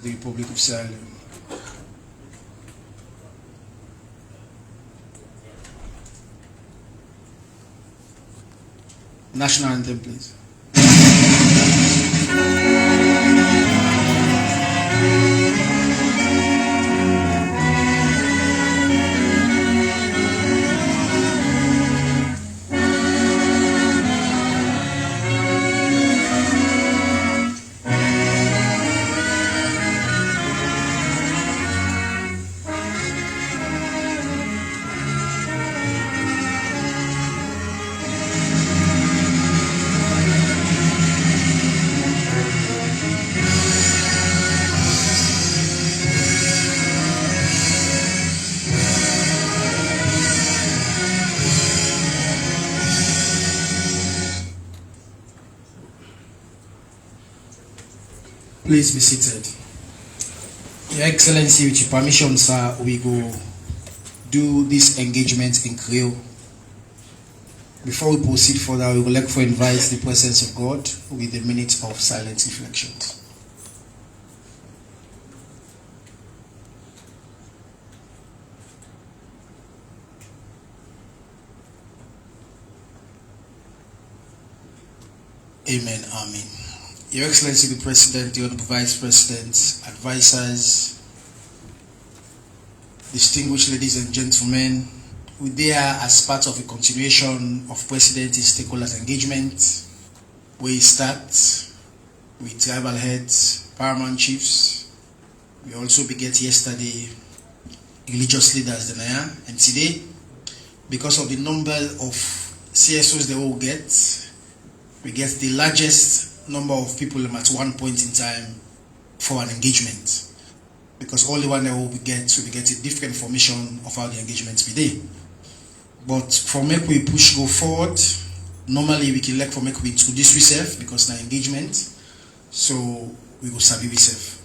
the Republic of Sierra Leone. National anthem, please. Please be seated. Your Excellency, with your permission, sir, we go do this engagement in Creole. Before we proceed further, we would like to invite the presence of God with a minute of silent reflections. Amen. Amen. Your Excellency, the President, the Honorable Vice President, advisors, distinguished ladies and gentlemen, we there as part of a continuation of President's stakeholders engagement. We start with tribal heads, paramount chiefs. We also beget yesterday religious leaders, and today, because of the number of CSOs they will get, we get the largest number of people at one point in time for an engagement, because all the one that we get a different information of how the engagements be there. But for make we push go forward, normally we can like for make we introduce ourselves because the engagement, so we will sabi ourselves.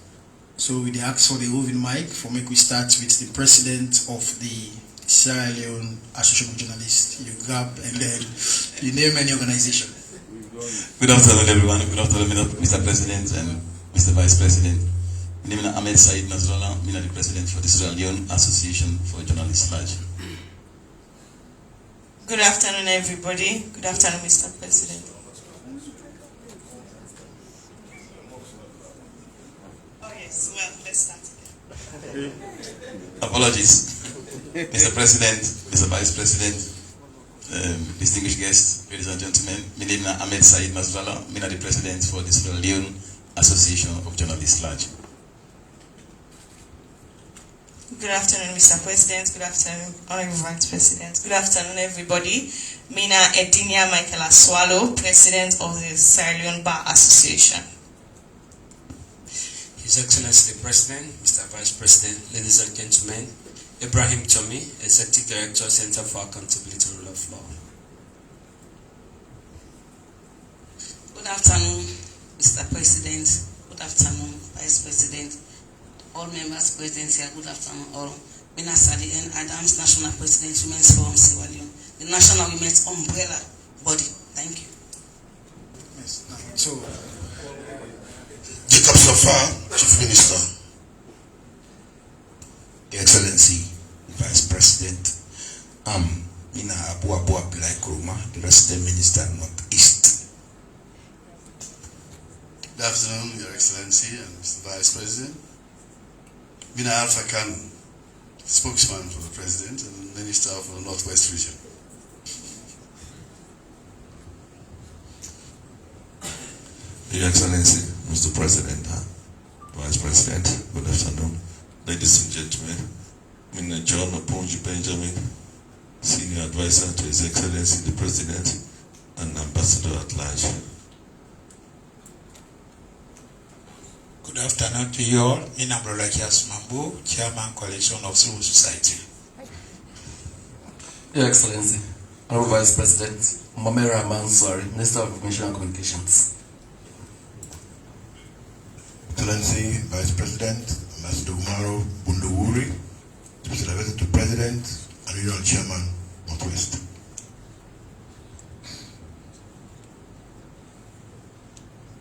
So we ask for the roving mic for make we start with the president of the Sierra Leone Association of Journalists. You grab and then you name any organization. Good afternoon, everyone. Good afternoon, Mr. President and Mr. Vice President. My name is Ahmed Said Nasrallah. I'm the President for the Sierra Leone Association for Journalists Large. Good afternoon, everybody. Good afternoon, Mr. President. Oh yes, well, let's start again. Apologies. Mr. President, Mr. Vice President, distinguished guests, ladies and gentlemen, my name is Ahmed Said Nasrallah. I'm the President for the Sierra Leone Association of Journalists Large. Good afternoon, Mr. President. Good afternoon, Honorable Vice President. Good afternoon, everybody. Mina Edinia Michael Aswalo, President of the Sierra Leone Bar Association. His Excellency the President, Mr. Vice President, ladies and gentlemen, Ibrahim Tomi, Executive Director, Center for Accountability and Rule of Law. Good afternoon, Mr. President. Good afternoon, Vice President. All members present here, good afternoon all. Mina Sadi and Adams, National President, Women's Forum Sierra Leone, the National Women's Umbrella Body. Thank you. Yes. So, Jacob Safar, Chief Minister. Your Excellency, Vice President, Mina Abu Abdullah Kuruma, the Resident Minister, Northeast. Good afternoon, Your Excellency and Mr. Vice President. Mina Alpha Khan, spokesman for the President and Minister of the Northwest Region. Your Excellency, Mr. President, Vice President, good afternoon. Ladies and gentlemen, Mina John Oponji Benjamin, Senior Advisor to His Excellency the President and Ambassador at Large. Good afternoon to you all. Mina Brolakias Mambu, Chairman Coalition of Civil Society. Your Excellency, Honorable Vice President, Mamera Mansouri, Minister of Information and Communications. Excellency, Vice President, Ambassador Umaro Bundowuri, Special Advisor to President and Regional Chairman, Northwest.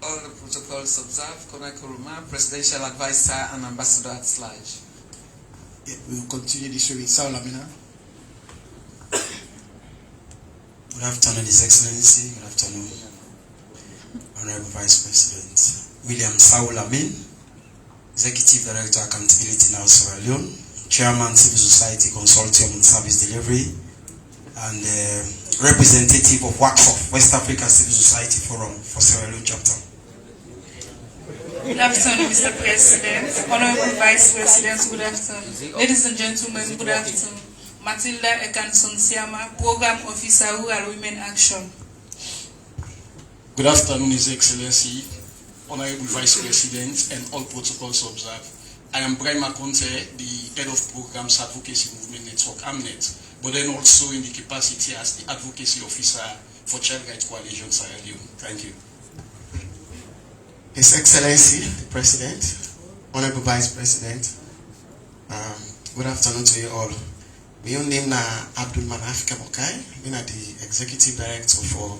All the protocol protocols observed, Kona Kuruma, Presidential Advisor and Ambassador at large. Yeah, we will continue this way with Saulamina. Good afternoon, His Excellency. Good afternoon, Honorable Vice President William Saul Amin, Executive Director, Accountability Now Sierra Leone, Chairman, Civil Society Consortium on Service Delivery, and representative of WACSOF, West Africa Civil Society Forum for Sierra Leone Chapter. Good afternoon, Mr. President, Honorable Vice President, good afternoon. Ladies and gentlemen, good afternoon. Matilda Ekanson Siama, Program Officer, Rural Women Action. Good afternoon, His Excellency, Honorable Vice President, and all protocols observed. I am Brian Maconte, the Head of Programs Advocacy Movement Network, AMNET, but then also in the capacity as the Advocacy Officer for Child Rights Coalition Sierra Leone. Thank you. His Excellency, the President, Honorable Vice President, good afternoon to you all. My name is Abdul Manaf Kamokai. I'm the Executive Director for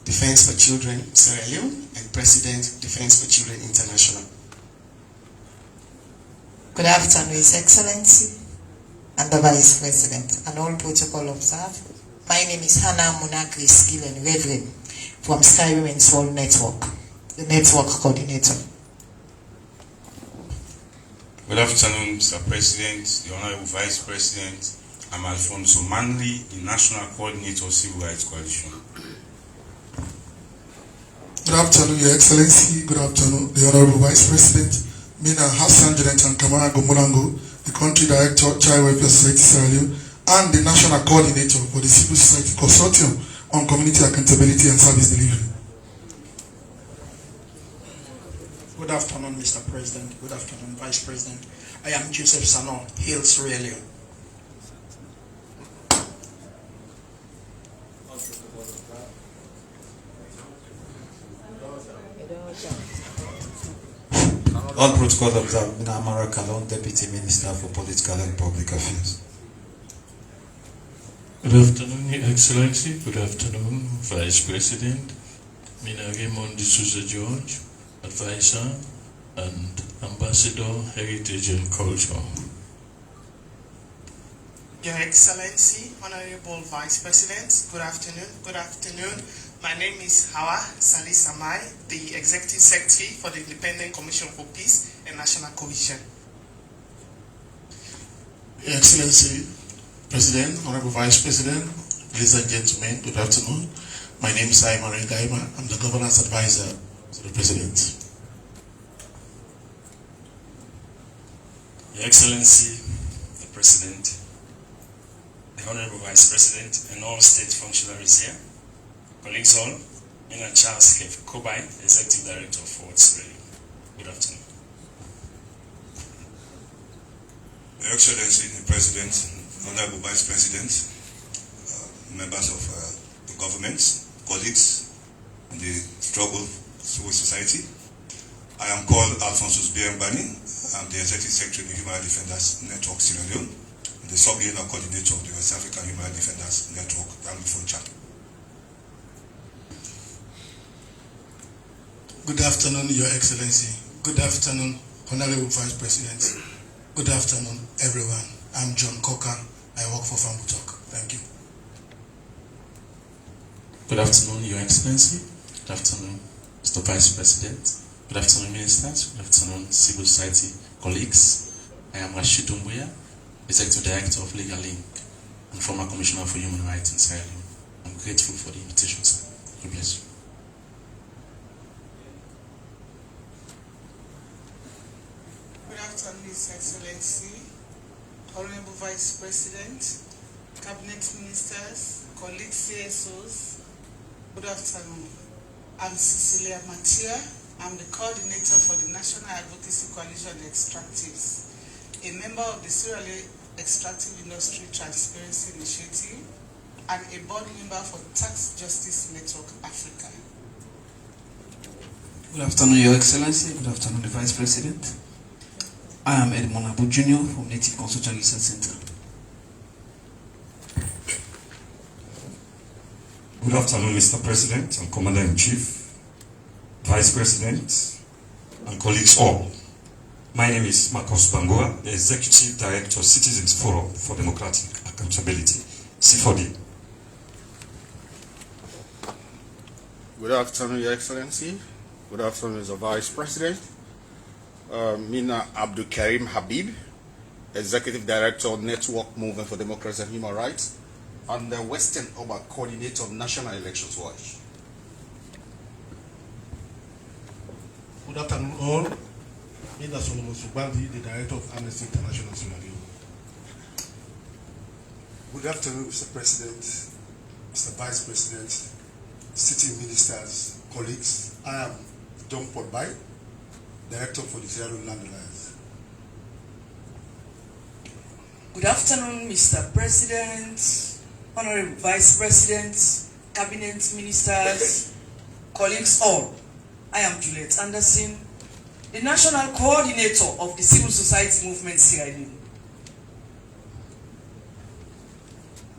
Defense for Children Sierra Leone and President Defense for Children International. Good afternoon, His Excellency and the Vice President and all protocol observed. My name is Hannah Munakri Skillen Reverend from Sky Women's World Network, the network coordinator. Good afternoon, Mr. President, the Honorable Vice President. I'm Alfonso Manley, the National Coordinator of Civil Rights Coalition. Good afternoon, Your Excellency. Good afternoon, the Honorable Vice President. Mina Hassan Jonathan Kamara Gomulango, the Country Director, Child Welfare Society Sierra Leone, and the National Coordinator for the Civil Society Consortium on Community Accountability and Service Delivery. Good afternoon, Mr. President. Good afternoon, Vice President. I am Joseph Sano, Hail Sierra Leone. All protocols observed. Mina Amara Kalon, Deputy Minister for Political and Public Affairs. Good afternoon, Your Excellency. Good afternoon, Vice President. Mina Raymond D'Souza George, Advisor and Ambassador, Heritage and Culture. Your Excellency, Honorable Vice President, good afternoon. Good afternoon. My name is Hawa Salih Samai, the Executive Secretary for the Independent Commission for Peace and National Cohesion. Your Excellency, President, Honorable Vice President, ladies and gentlemen, good afternoon. My name is Simon Gaima. I'm the Governance Advisor to the President. Your Excellency, the President, the Honorable Vice President, and all state functionaries here, colleagues all, Mina Charles Kev Kobai, Executive Director of Forward Sierra Leone. Good afternoon. Your Excellency, the President, Honorable Vice President, members of the government, colleagues in the struggle civil society. I am called Alfonso Bani. I'm the Executive Secretary of the Human Rights Defenders Network Sierra Leone, and the Sub-Regional Coordinator of the West African Human Rights Defenders Network, Anglophone Chapter. Good afternoon, Your Excellency. Good afternoon, Honorable Vice President. Good afternoon, everyone. I'm John Coker. I work for Fambutok. Thank you. Good afternoon, Your Excellency. Good afternoon, Mr. Vice President. Good afternoon, Ministers. Good afternoon, Civil Society colleagues. I am Rashid Umbuya, Executive Director of Legal Link and former Commissioner for Human Rights in Sierra Leone. I'm grateful for the invitation, sir. God bless you. Good afternoon, His Excellency, Honorable Vice President, Cabinet Ministers, colleagues CSOs. Good afternoon. I'm Cecilia Matia. I'm the coordinator for the National Advocacy Coalition Extractives, a member of the Sierra Leone Extractive Industry Transparency Initiative, and a board member for Tax Justice Network Africa. Good afternoon, Your Excellency. Good afternoon, the Vice President. I am Edmond Abu Jr. from Native Consultant Research Center. Good afternoon, Mr. President and Commander-in-Chief, Vice President, and colleagues all. My name is Marcos Bangua, the Executive Director, Citizens Forum for Democratic Accountability, C4D. Good afternoon, Your Excellency. Good afternoon, Mr. Vice President. Mina Abdul Karim Habib, Executive Director, Network Movement for Democracy and Human Rights, and the Western Oba Coordinator of National Elections Watch. Good afternoon all. Mina Solomon Subandi, the Director of Amnesty International Sierra Leone. Good afternoon, Mr. President, Mr. Vice President, sitting ministers, colleagues. I am John Podbai, Director for the Sierra Leone Land Alliance. Good afternoon, Mr. President, Honorable Vice President, Cabinet Ministers, colleagues all. I am Juliet Anderson, the National Coordinator of the Civil Society Movement Sierra Leone.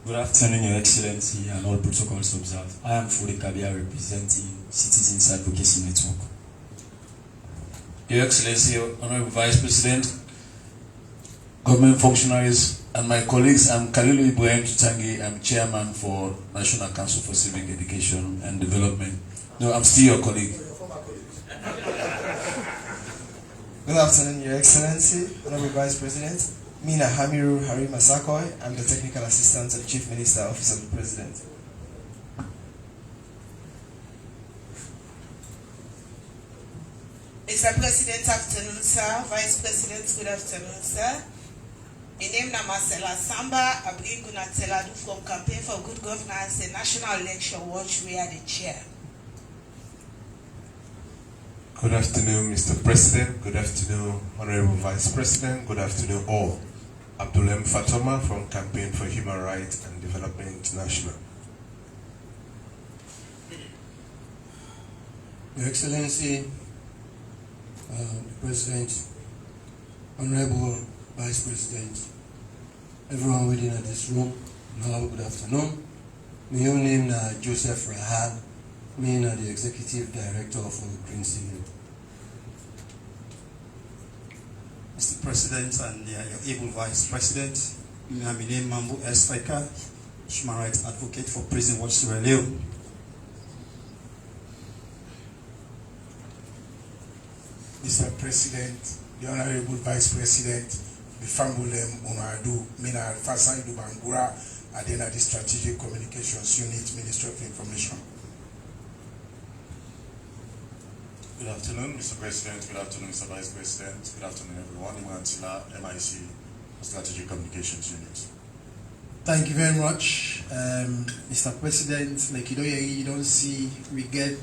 Good afternoon, Your Excellency, and all protocols observed. I am Fode Kabia, representing Citizens Advocacy Network. Your Excellency, Honorable Vice President, government functionaries, and my colleagues, I'm Kalilu Ibrahim Tutangi. I'm Chairman for National Council for Civic Education and Development. No, I'm still your colleague. Good afternoon, Your Excellency, Honorable Vice President. Mina Hamiru Hari Masakoi. I'm the Technical Assistant to the Chief Minister, Office of the President. Mr. President, afternoon, sir. Vice President, good afternoon, sir. My name is Marcela Samba. I bring Gunateladu from Campaign for Good Governance and National Election Watch. We are the chair. Good afternoon, Mr. President. Good afternoon, Honorable Vice President. Good afternoon, all. Abdulem Fatoma from Campaign for Human Rights and Development International. Your Excellency, President, Honorable Vice President, everyone within this room, good afternoon. My own name is Joseph Rahab. I am the Executive Director of Green City. Mr. President and your able Vice President, my name is Mambu S. Faika, Human Rights Advocate for Prison Watch Sierra Leone. Mr. President, the Honorable Vice President, the Fambulem Unadu, Mina Fasai Dubangura, and then at the Strategic Communications Unit, Ministry of Information. Good afternoon, Mr. President. Good afternoon, Mr. Vice President. Good afternoon, everyone. Imantila, MIC, Strategic Communications Unit. Thank you very much, Mr. President. Like you don't see, we get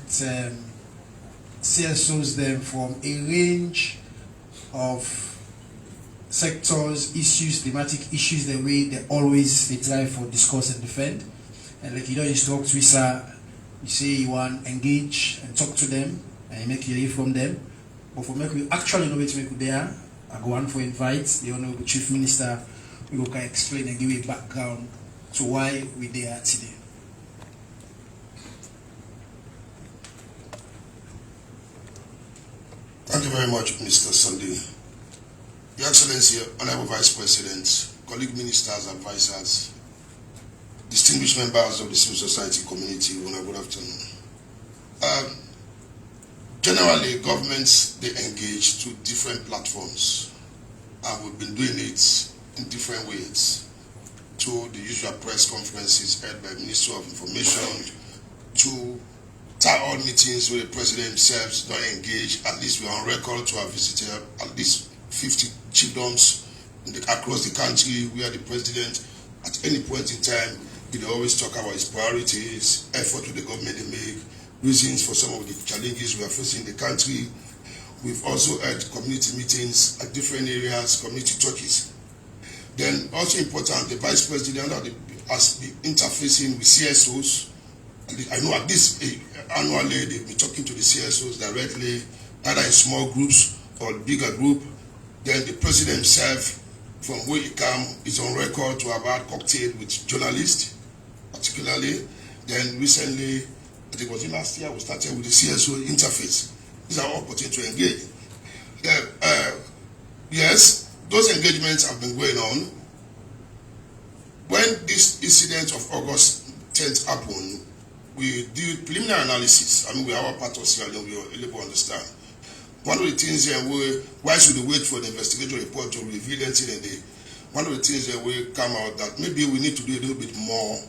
CSOs them from a range of sectors, issues, thematic issues, the way they try for discuss and defend. And like you don't instruct with you say you want engage and talk to them and you make you hear from them. But for make we actually know what to make there, I go on for invite the Honorable Chief Minister. We can explain and give a background to why we there today. Thank you very much, Mr. Sunday. Your Excellency, Honorable Vice President, colleague ministers, advisors, distinguished members of the civil society community, good afternoon. Generally, governments, they engage through different platforms, and we've been doing it in different ways, to the usual press conferences held by Ministry of Information, to town hall meetings where the president himself don't engage. At least we're on record to have visited at least 50 chiefdoms across the country where the president, at any point in time, he always talk about his priorities, effort to the government they make, reasons for some of the challenges we are facing in the country. We've also had community meetings at different areas, community churches. Then also important, the Vice President has been interfacing with CSOs. I know at least annually they've been talking to the CSOs directly, either in small groups or bigger group. Then the President himself, from where he comes, is on record to have had cocktail with journalists, particularly. Then recently, I think it was last year, we started with the CSO interface. These are all opportunities to engage. Yes, those engagements have been going on. When this incident of August 10th happened, we did preliminary analysis. I mean, we are all part of Sierra Leone, we were able to understand. One of the things here, why should we wait for the investigation report to reveal anything? One of the things that will come out that maybe we need to do a little bit more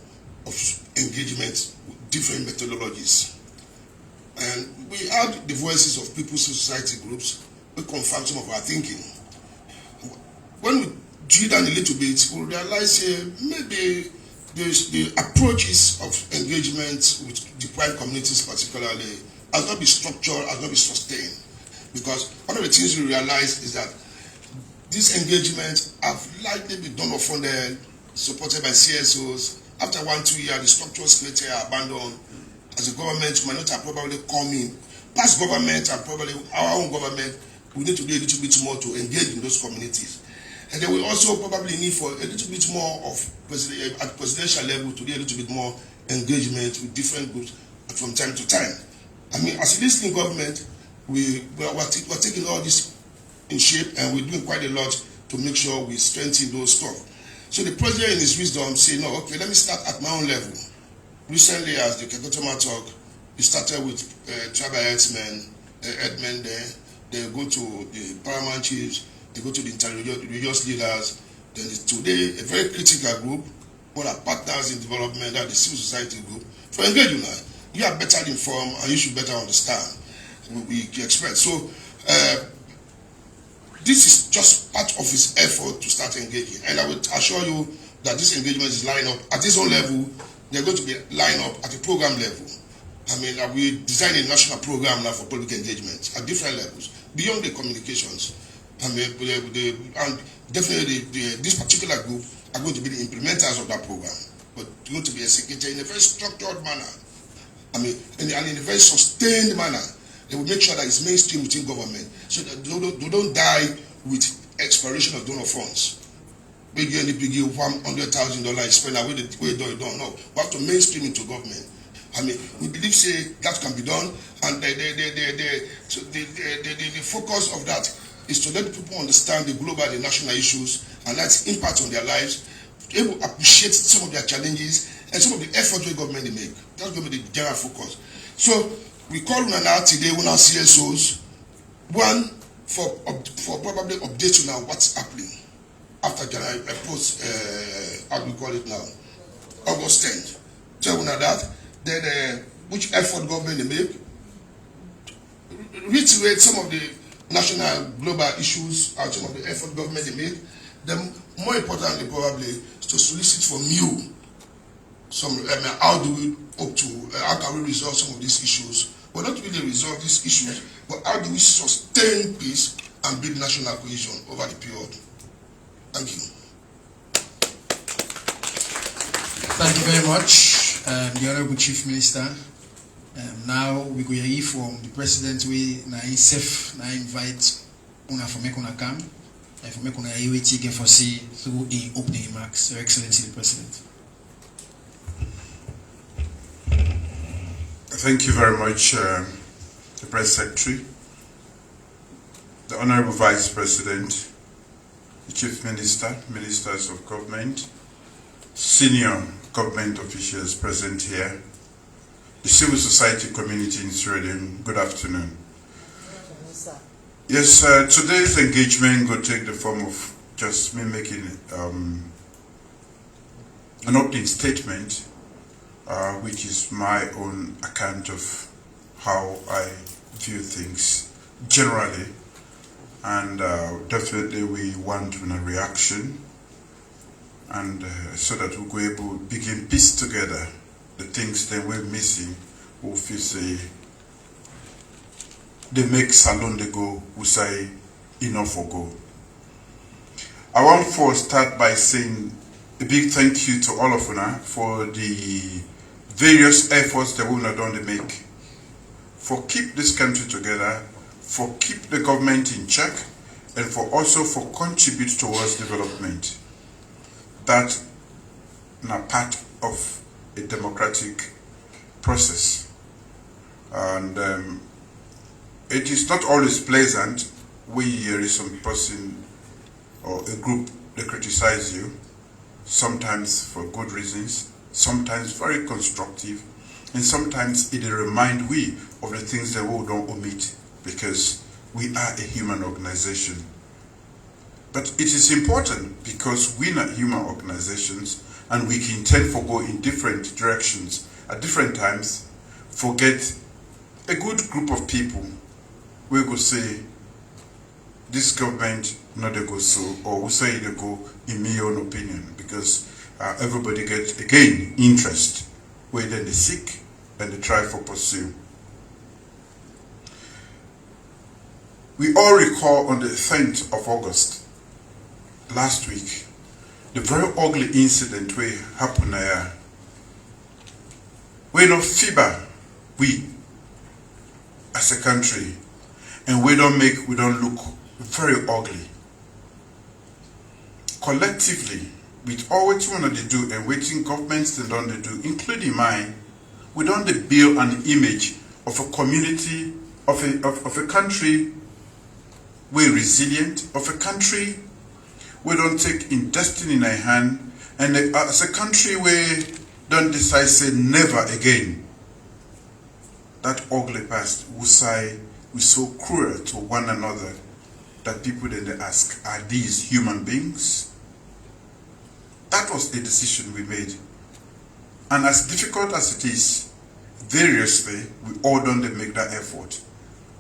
of engagement with different methodologies. And we had the voices of people's society groups who confirm some of our thinking. When we drill down a little bit, we realize maybe the approaches of engagement with deprived communities particularly has not been structured, has not been sustained. Because one of the things we realize is that these engagements have likely been donor funded, supported by CSOs. After 1-2 years, the structures created are abandoned. As a government, we might not have probably come in. Past government and probably our own government, we need to do a little bit more to engage in those communities. And then we also probably need for a little bit more of at presidential level to do a little bit more engagement with different groups from time to time. I mean, as a listening government, we're taking all this in shape and we're doing quite a lot to make sure we strengthen those stuff. So the president in his wisdom say, no, okay, let me start at my own level. Recently, as the Kekotoma talk, we started with tribal headsmen there. They go to the paramount chiefs, they go to the religious leaders. Then today, a very critical group, one of our partners in development, that the civil society group, for engagement. You are better informed and you should better understand. We expect. So, this is just part of his effort to start engaging. And I will assure you that this engagement is lined up at his own level. They're going to be lined up at the program level. I mean, we designed a national program now for public engagement at different levels, beyond the communications. I mean, and definitely this particular group are going to be the implementers of that program, but going to be executed in a very structured manner. I mean, and in a very sustained manner. They will make sure that it's mainstream within government, so that they don't die with expiration of donor funds. Big NDP $100,000 spent away the don't know. We have to mainstream into government. I mean, we believe that can be done, and the focus of that is to let people understand the global and the national issues and its impact on their lives, to able to appreciate some of their challenges and some of the efforts the government they make. That's going to be the general focus. So we call on now today on our CSOs, one for probably updates on what's happening after January how do we call it now, August 10th. So on that, then which effort government they make, reiterate some of the national global issues and some of the effort government they make. Then more importantly probably is to solicit from you some how do we hope to how can we resolve some of these issues? Well, not really resolve these issues, but how do we sustain peace and build national cohesion over the period? Thank you. Thank you very much, the Honorable Chief Minister. Now we go hear from the President. We na invite una for make una come, and for make una hear what you get for see through in opening remarks. Your Excellency the President. Thank you very much, the Press Secretary, the Honorable Vice President, the Chief Minister, Ministers of Government, senior government officials present here, the civil society community in Sierra Leone, good afternoon. Yes, today's engagement will take the form of just me making an opening statement, which is my own account of how I view things generally, and definitely we want a reaction, and so that we'll be able to begin piece together the things that we're missing. We'll say they make salon they go, we say enough for go. I want to start by saying a big thank you to all of you for the various efforts that we have done to make, for keep this country together, for keep the government in check, and for also for contribute towards development. That are part of a democratic process. And it is not always pleasant we hear some person or a group they criticize you, sometimes for good reasons, sometimes very constructive, and sometimes it remind we of the things that we don't omit because we are a human organization. But it is important because we are human organizations and we can tend to go in different directions at different times, forget a good group of people. We go say, this government not they go so, or we say they go in my own opinion, because everybody gets, again, interest, where then they seek and they try for pursue. We all recall on the 10th of August, last week, the very ugly incident where happened here. We don't fever, we, as a country, and we don't look very ugly. Collectively, with all what we want to do and waiting governments they don't do, including mine, we don't build an image of a community, of a country we're resilient, of a country we don't take in destiny in our hand, and as a country we don't decide say never again. That ugly past, we say we're so cruel to one another that people then they ask, are these human beings? That was a decision we made. And as difficult as it is, variously, we all don't make that effort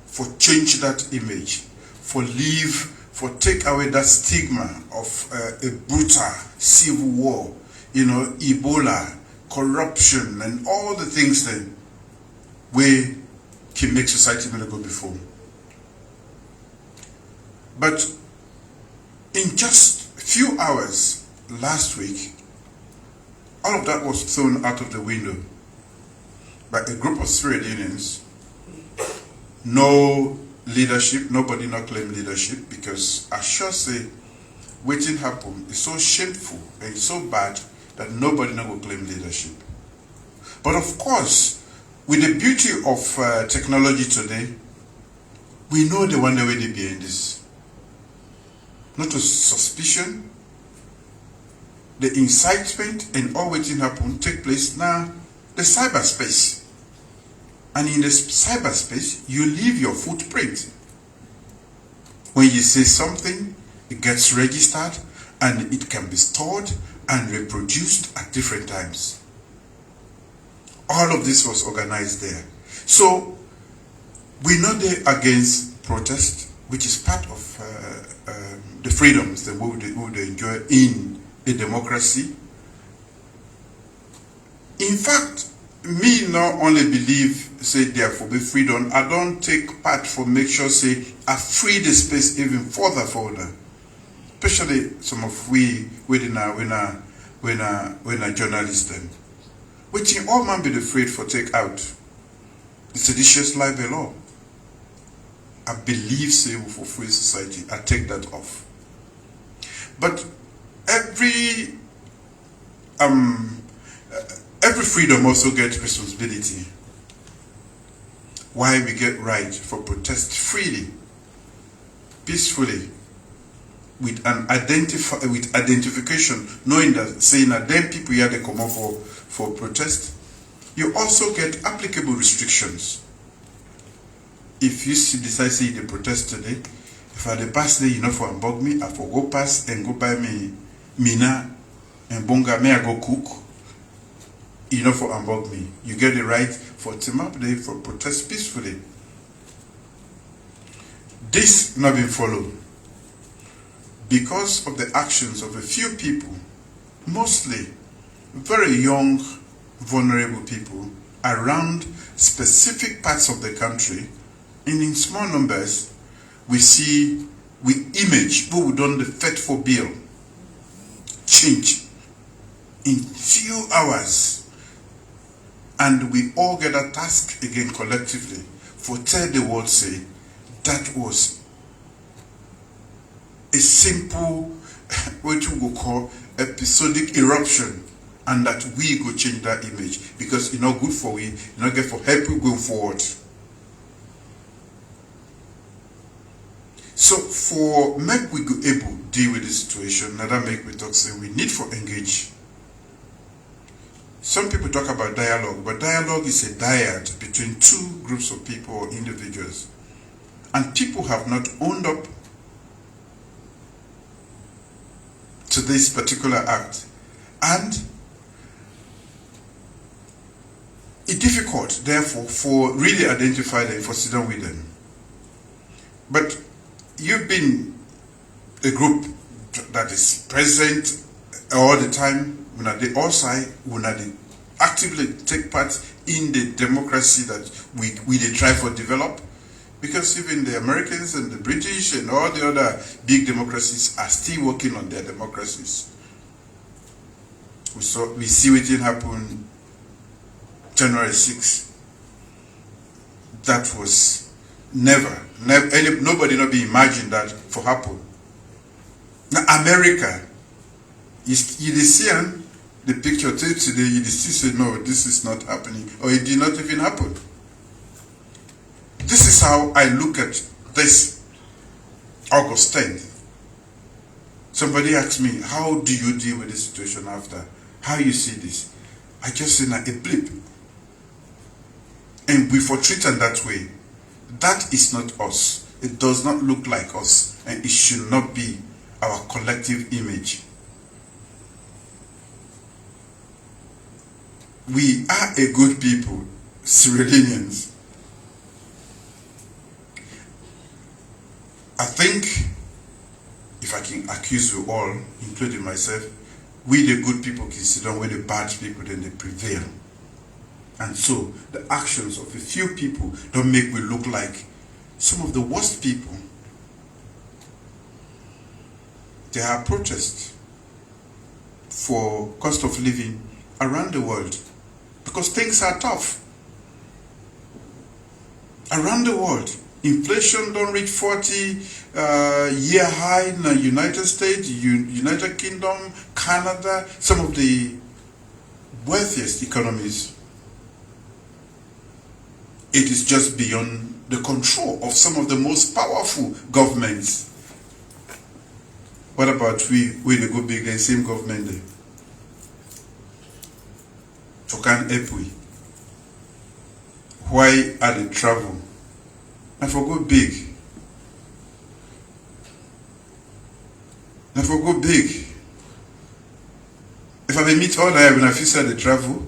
for change that image, for take away that stigma of a brutal civil war, Ebola, corruption, and all the things that we can make society better go before. But in just a few hours last week, all of that was thrown out of the window by a group of Sierra Leoneans. No leadership, nobody not claim leadership, because I sure say waiting happen is so shameful and so bad that nobody not will claim leadership. But of course, with the beauty of technology today, we know the one way they behind this. Not a suspicion, the incitement and all waiting happen take place now, the cyberspace. And in the cyberspace, you leave your footprint. When you say something, it gets registered and it can be stored and reproduced at different times. All of this was organized there. So, we're not there against protest, which is part of the freedoms that we would enjoy in a democracy. In fact, me not only believe, say, there for be freedom, I don't take part for make sure, say, I free the space even further. Especially some of we are journalists then. Which in all man be afraid for take out the seditious libel law. I believe, say, for free society, I take that off. But every freedom also gets responsibility. Why we get right for protest freely, peacefully, with identification, knowing that saying that then people here they come out for protest. You also get applicable restrictions. If you decide say they protest today, if I the pass there, for bug me, I for go pass and go buy me mina and bonga me I go cook. For unbug me. You get the right for team up day for protest peacefully. This not been followed because of the actions of a few people, mostly very young, vulnerable people around specific parts of the country, and in small numbers, we image who done the faithful bill change in few hours. And we all get a task again collectively for tell the world say that was a simple what we will call episodic eruption, and that we go change that image because it's not good for we, it's not good for help we going forward. So for make we go able deal with this situation, now that make we talk say we need for engage. Some people talk about dialogue, but dialogue is a dyad between two groups of people or individuals. And people have not owned up to this particular act. And it's difficult, therefore, for really identify them, for sit down with them. But you've been a group that is present all the time, when they all side, when they actively take part in the democracy that we try for develop. Because even the Americans and the British and all the other big democracies are still working on their democracies. We see what happened January 6th. That was nobody not be imagined that for happen. Now America, you see the picture today, you see say no, this is not happening, or it did not even happen. This is how I look at this August 10th. Somebody asked me, how do you deal with this situation after? How you see this? I just say a blip. And we for treat it that way. That is not us. It does not look like us. And it should not be our collective image. We are a good people, Sierra Leoneans. I think, if I can accuse you all, including myself, we the good people can sit down with the bad people, then they prevail. And so, the actions of a few people don't make me look like some of the worst people. There are protests for cost of living around the world because things are tough. Around the world, inflation don't reach 40-year high in the United States, United Kingdom, Canada, some of the wealthiest economies. It is just beyond the control of some of the most powerful governments. What about we the go big and same government there? For can help we? Why are they travel? And for go big. And for go big. If I may meet all that when I feel they travel,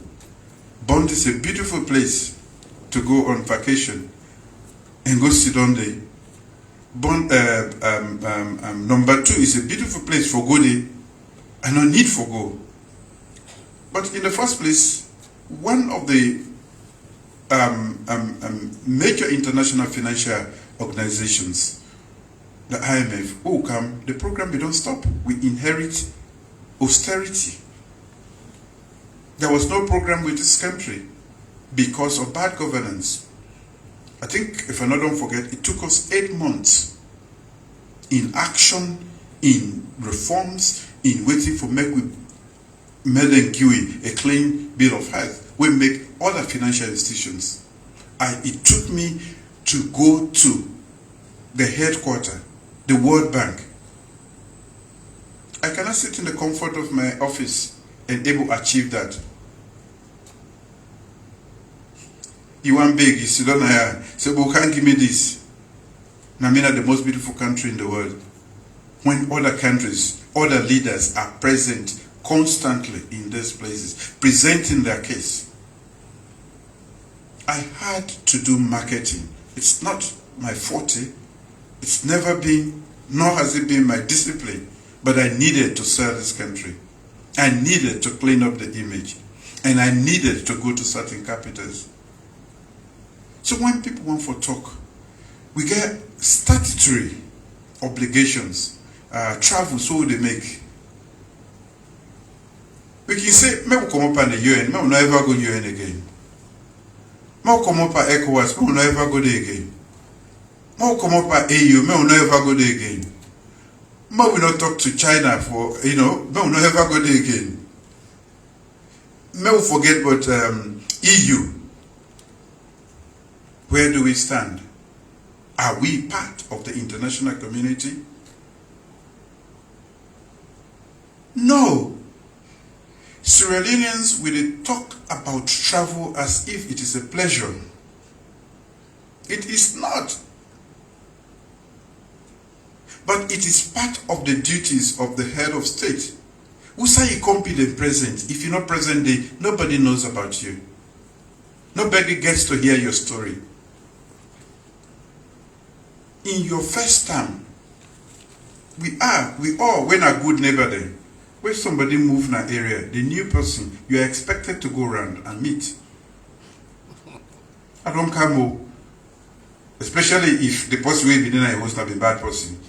Bond is a beautiful place to go on vacation and go sit down there. Bond, number 2 is a beautiful place for go there and no need for go. But in the first place, one of the major international financial organizations, the IMF, the program, we don't stop. We inherit austerity. There was no program with this country because of bad governance. I think, if I don't forget, it took us 8 months in action, in reforms, in waiting for make we made a clean bill of health. We make other financial institutions. It took me to go to the headquarters, the World Bank. I cannot sit in the comfort of my office and able to achieve that. You want big, you sit down here, say, but can't give me this. Namibia, the most beautiful country in the world. When other countries, other leaders are present constantly in these places, presenting their case. I had to do marketing. It's not my forte. It's never been, nor has it been my discipline. But I needed to sell this country. I needed to clean up the image. And I needed to go to certain capitals. So when people want for talk, we get statutory obligations, travel, so they make. We can say, may we come up on the UN, may we not ever go UN again. May we come up at ECOWAS, may we not ever go there again. May we come up at AU, may we not ever go there again. May we not talk to China for, may we not ever go there again. May we forget about EU. Where do we stand? Are we part of the international community? No. Sierra Leoneans will talk about travel as if it is a pleasure. It is not. But it is part of the duties of the head of state. Who say you can't be the president? If you're not present there, nobody knows about you. Nobody gets to hear your story. In your first time, we all, when a good neighbor there, when somebody move in an area, the new person, you are expected to go around and meet. I don't come, especially if the person will be there was not a bad person.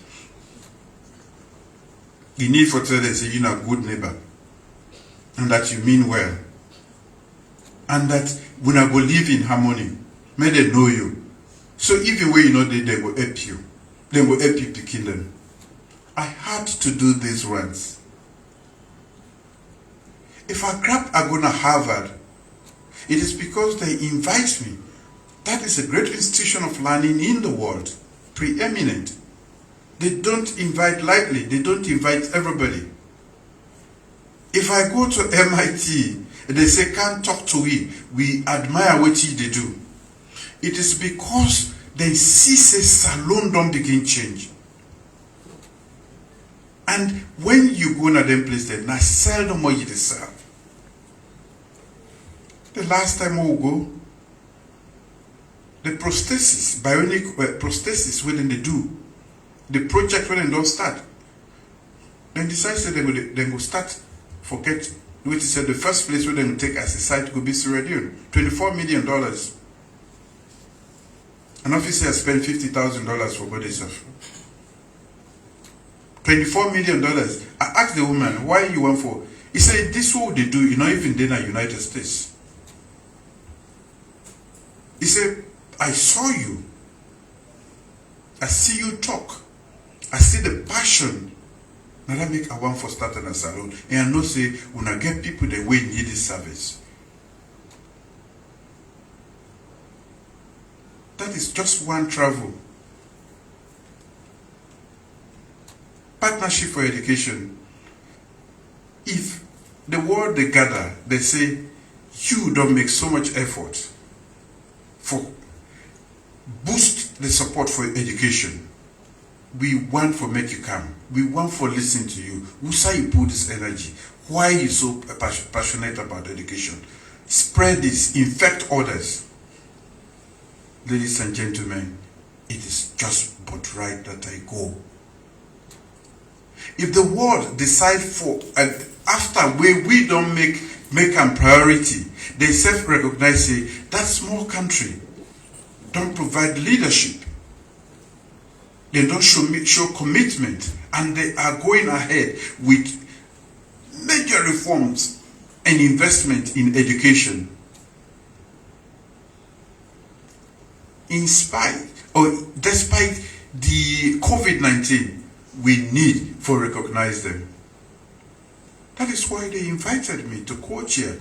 You need for tell them say you're a good neighbor, and that you mean well, and that when I go live in harmony, may they know you. So even when you know they will help you, they will help you to kill them. I had to do this once. If I I go to Harvard, it is because they invite me. That is a great institution of learning in the world, preeminent. They don't invite lightly. They don't invite everybody. If I go to MIT, they say, can't talk to we admire what they do. It is because they see say salon don't begin change. And when you go to them place there, now seldom more you serve. The last time we go, the prosthesis, bionic prosthesis, when they do, the project when they don't start, then decide that they will start, forget, which is the first place where they will take as a site could be Sierra Leone, $24 million. An officer spent $50,000 for body stuff. $24 million. I asked the woman, why you want for? He said, this is what they do, not even in the United States. He said, I saw you. I see you talk. I see the passion. Now that make I want for starting a salon. And I know say, when I get people the way need this service. That is just one travel. Partnership for education. If the world they gather, they say, you don't make so much effort for boost the support for education. We want for make you come. We want for listen to you. Who say you put this energy? Why are you so passionate about education? Spread this, infect others. Ladies and gentlemen, it is just but right that I go. If the world decide for, and after we don't make a priority, they self-recognize, say, that small country don't provide leadership. They don't show commitment, and they are going ahead with major reforms and investment in education. In spite or despite the COVID-19, we need to recognize them. That is why they invited me to co-chair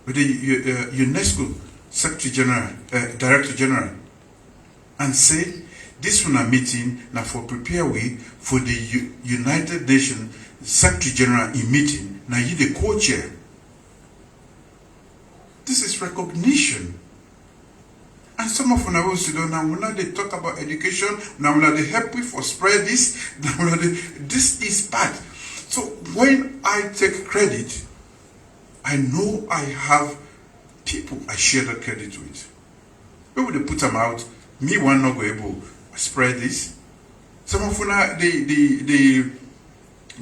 with the UNESCO Secretary General, Director General, and say, this one a meeting now for prepare way for the United Nations Secretary General in meeting. Now you the co-chair. This is recognition. And some of them will sit down now when they talk about education, now when they help me for spread this, now when this is bad. So when I take credit, I know I have people I share that credit with. When they put them out, me one not go able to spread this. Some of them the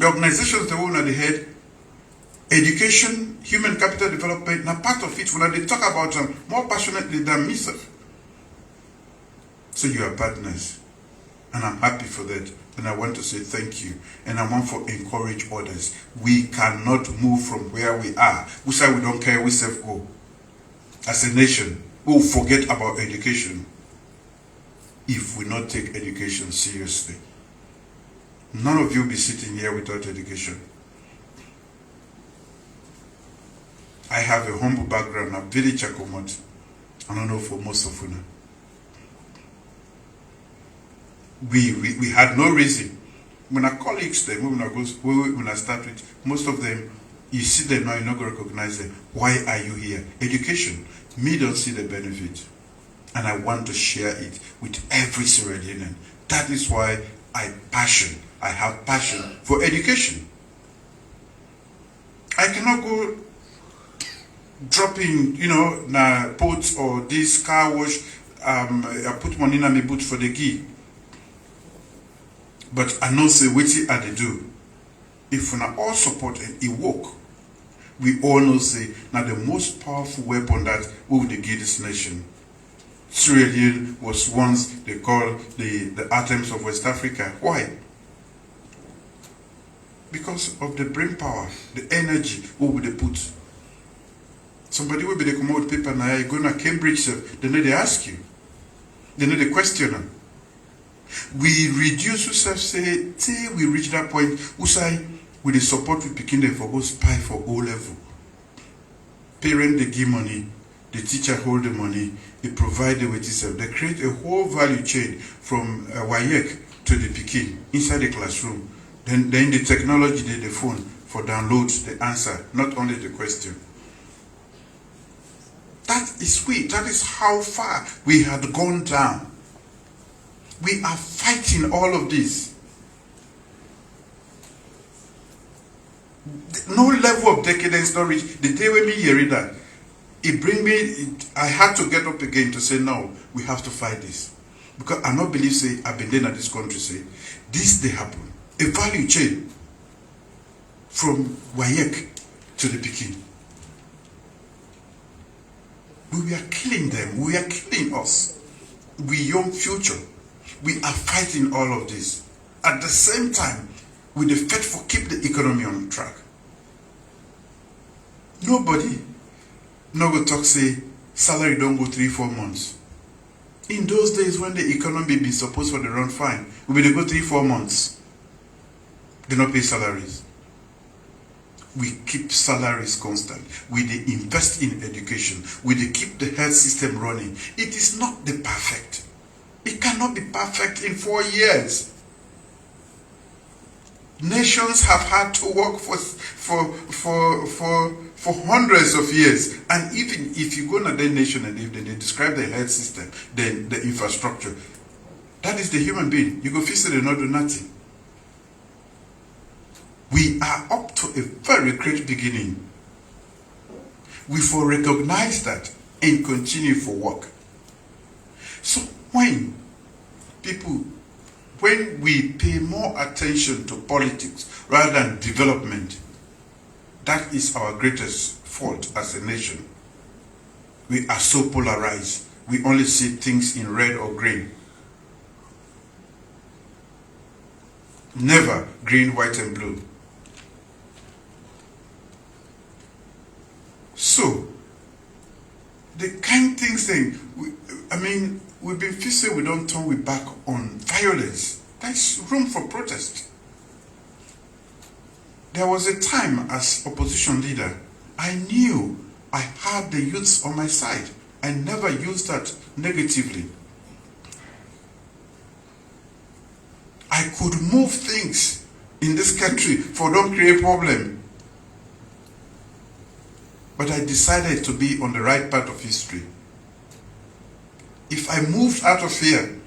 organizations that own at the head, education, human capital development, now part of it when they talk about them more passionately than myself. So you are partners, and I'm happy for that. And I want to say thank you, and I want to encourage others. We cannot move from where we are. We say we don't care, we self go. As a nation, we will forget about education if we not take education seriously. None of you will be sitting here without education. I have a humble background. I'm very chakomot. I don't know for most of you. we had no reason. When our colleagues, when I start with, most of them, you see them now, you're not going to recognize them. Why are you here? Education. Me don't see the benefit. And I want to share it with every Sierra Leonean. That is why I have passion for education. I cannot go dropping, na pots or this car wash, I put money in my boot for the gig. But I know say what I do. If we all support and it work, we all know say now the most powerful weapon that we will give this nation. Sierra Leone was once they called the atoms of West Africa. Why? Because of the brain power, the energy we will put. Somebody will be the come out paper now, you go to Cambridge, they know they ask you. They know they question them. We reduce ourselves, say, till we reach that point, we say, with the support we begin them for go spy for O level. Parent they give money, the teacher hold the money, they provide the with itself. They create a whole value chain from WAEC to the Pekin inside the classroom. Then the technology, the phone for downloads, the answer, not only the question. That is sweet. That is how far we had gone down. We are fighting all of this. No level of decadence not reached. The day when me hearing that, I had to get up again to say, no, we have to fight this. Because I not believe, say, I've been there in this country, say, this they happen. A value chain from WAEC to the Pekin. We are killing them. We are killing us. We young future. We are fighting all of this. At the same time, with the fight for keep the economy on track. Nobody no go talk say salary don't go 3-4 months. In those days when the economy be supposed for the run fine, we will go 3-4 months. They not pay salaries. We keep salaries constant. We invest in education. We keep the health system running. It is not the perfect. It cannot be perfect in 4 years. Nations have had to work for hundreds of years. And even if you go to their nation and if they describe the health system, then the infrastructure, that is the human being. You go visit and not do nothing. We are up to a very great beginning. We for recognize that and continue for work. So when we pay more attention to politics rather than development, that is our greatest fault as a nation. We are so polarized. We only see things in red or green. Never green, white, and blue. So, the kind things we've been facing, we don't turn we back on violence. There's room for protest. There was a time as opposition leader, I knew I had the youths on my side. I never used that negatively. I could move things in this country for don't create problem. But I decided to be on the right part of history. If I moved out of here,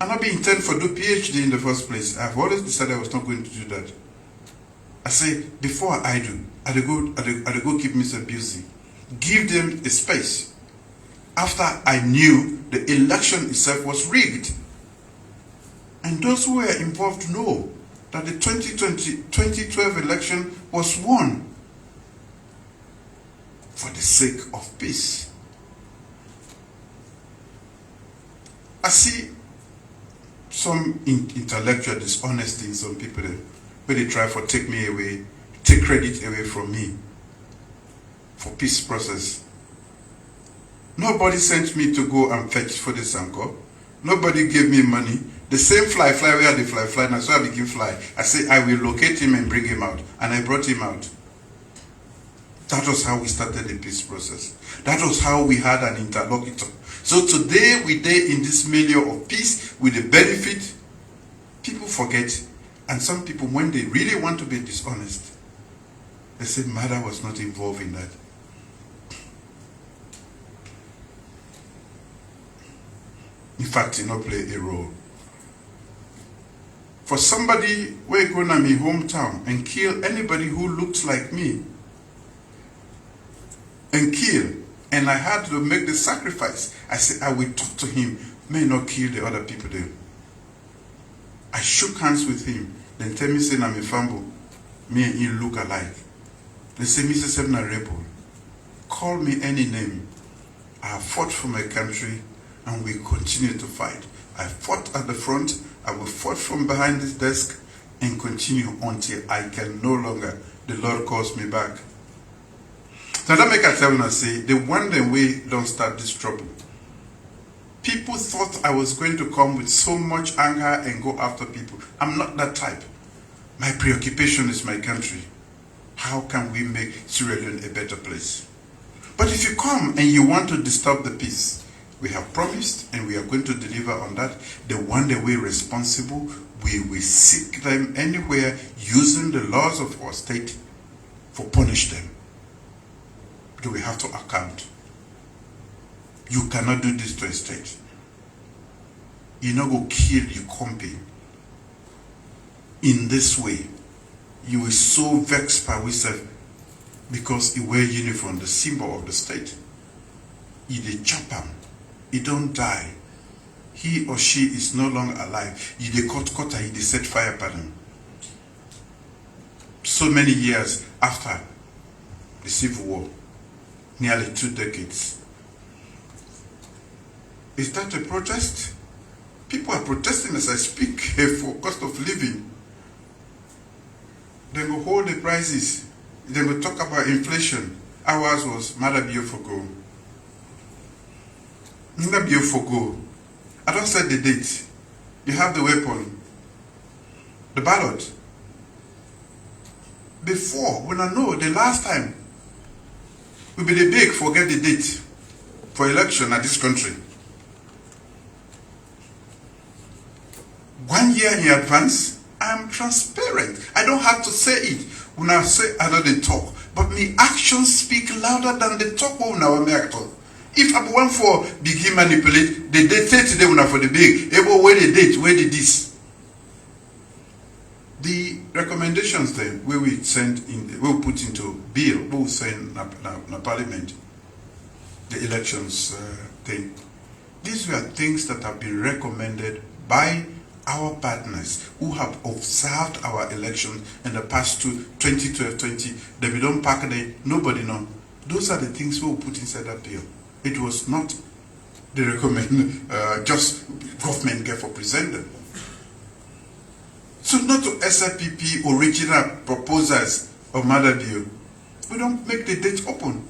I'm not being intended for do PhD in the first place. I've always decided I was not going to do that. I say, before I do, I go keep Mr. Busy. Give them a space. After I knew the election itself was rigged. And those who were involved know that the 2012 election was won for the sake of peace. I see some intellectual dishonesty in some people where they try to take me away, take credit away from me for peace process. Nobody sent me to go and fetch for the Sanko. Nobody gave me money. The same fly where the fly, now so I begin fly. I say I will locate him and bring him out. And I brought him out. That was how we started the peace process. That was how we had an interlocutor. So today we are in this milieu of peace with the benefit People forget, and some people, when they really want to be dishonest, they say mother was not involved in that. In fact, it not play a role. For somebody who go to my hometown and kill anybody who looks like me, and kill, and I had to make the sacrifice, I said, I will talk to him, may not kill the other people there. I shook hands with him, then tell me, say, I'm a fumble, me and him look alike. They say, Mr. Sebna rebel, call me any name. I have fought for my country, and we continue to fight. I fought at the front, I will fight from behind this desk, and continue until I can no longer. The Lord calls me back. Now that make I tell you, say, the one way don't start this trouble. People thought I was going to come with so much anger and go after people. I'm not that type. My preoccupation is my country. How can we make Sierra Leone a better place? But if you come and you want to disturb the peace, we have promised and we are going to deliver on that. The one way responsible, we will seek them anywhere using the laws of our state for punish them. Do we have to account? You cannot do this to a state. You not go kill your company in this way. You will so vexed by yourself because you wear uniform, the symbol of the state. You dey chop him. He don't die. He or she is no longer alive. You dey cut and you dey set fire upon him. So many years after the Civil War, nearly 2 decades. Is that a protest? People are protesting as I speak for cost of living. They will hold the prices. They will talk about inflation. Ours was Madabio Fogo. Madabio Fogo. I don't set the date. You have the weapon. The ballot. Before, when I know the last time, we be the big forget the date for election at this country. 1 year in advance, I am transparent. I don't have to say it. When I say I know they talk, but my actions speak louder than the talk when I talk. If I want for begin manipulate, the date say today when I for the big, able where the date, where the this. The recommendations then we will send in, we'll put into bill, we'll send na parliament, the elections thing. These were things that have been recommended by our partners who have observed our elections in the past 2012, 20, they don't pack the, nobody know. Those are the things we will put inside that bill. It was not the recommend, just government get for presented. So not to SIPP original proposals of Mother Bill. We don't make the date open.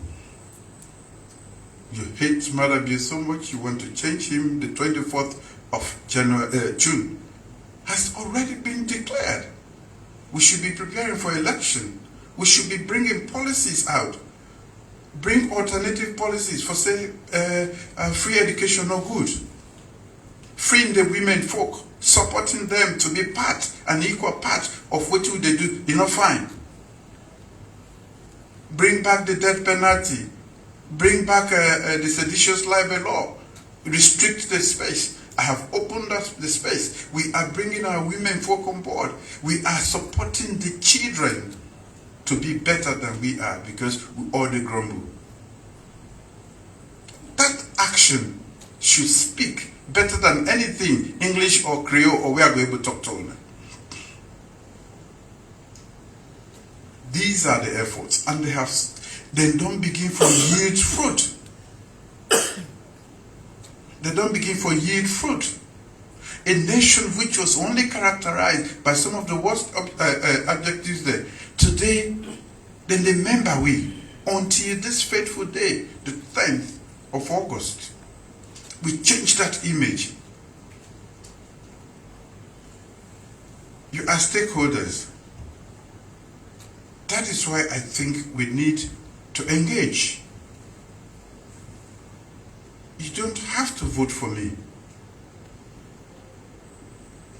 You hate Mother Bill so much, you want to change him. The 24th of June has already been declared. We should be preparing for election. We should be bringing policies out. Bring alternative policies for, say, free education or good. Freeing the women folk, supporting them to be part, an equal part of what they do, you know, fine. Bring back the death penalty. Bring back the seditious libel law. Restrict the space. I have opened up the space. We are bringing our women folk on board. We are supporting the children to be better than we are because we all they grumble. That action should speak better than anything English or Creole or we are going to talk to them. These are the efforts, and they don't begin from yield fruit. They don't begin for yield fruit. A nation which was only characterized by some of the worst adjectives there. Today, then remember we, until this fateful day, the 10th of August, we changed that image. You are stakeholders. That is why I think we need to engage. You don't have to vote for me.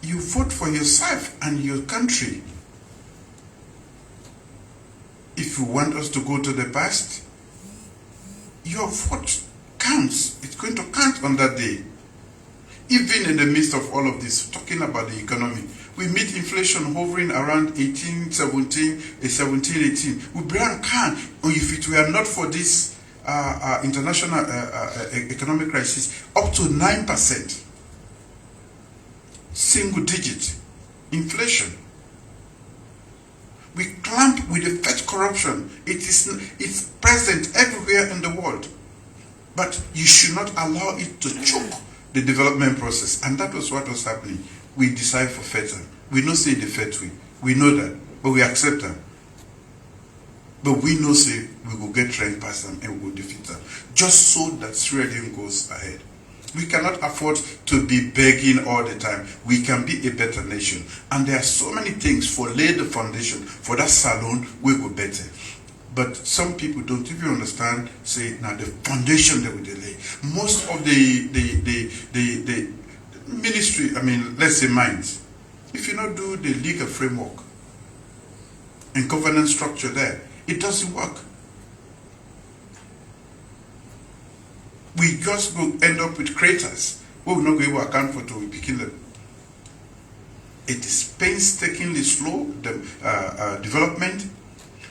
you vote for yourself and your country. If you want us to go to the past, your vote counts. It's going to count on that day. Even in the midst of all of this, talking about the economy, we meet inflation hovering around 18, 17, 17, 18. We can, if it were not for this international economic crisis, up to 9%. Single digit inflation. We clamp with the fed corruption. It's present everywhere in the world. But you should not allow it to choke the development process. And that was what was happening. We decide for FETA. We know say the FET way. We know that, but we accept them. But we know say we will get trained past them and we will defeat them. Just so that Sierra Leone goes ahead. We cannot afford to be begging all the time. We can be a better nation. And there are so many things for lay the foundation for that salon we will better. But some people don't even understand, say, now the foundation that we delay. Most of the ministry, I mean, let's say mines, if you not do the legal framework and governance structure there, it doesn't work. We just will end up with craters. We will not be able to account for to begin them. It is painstakingly slow development,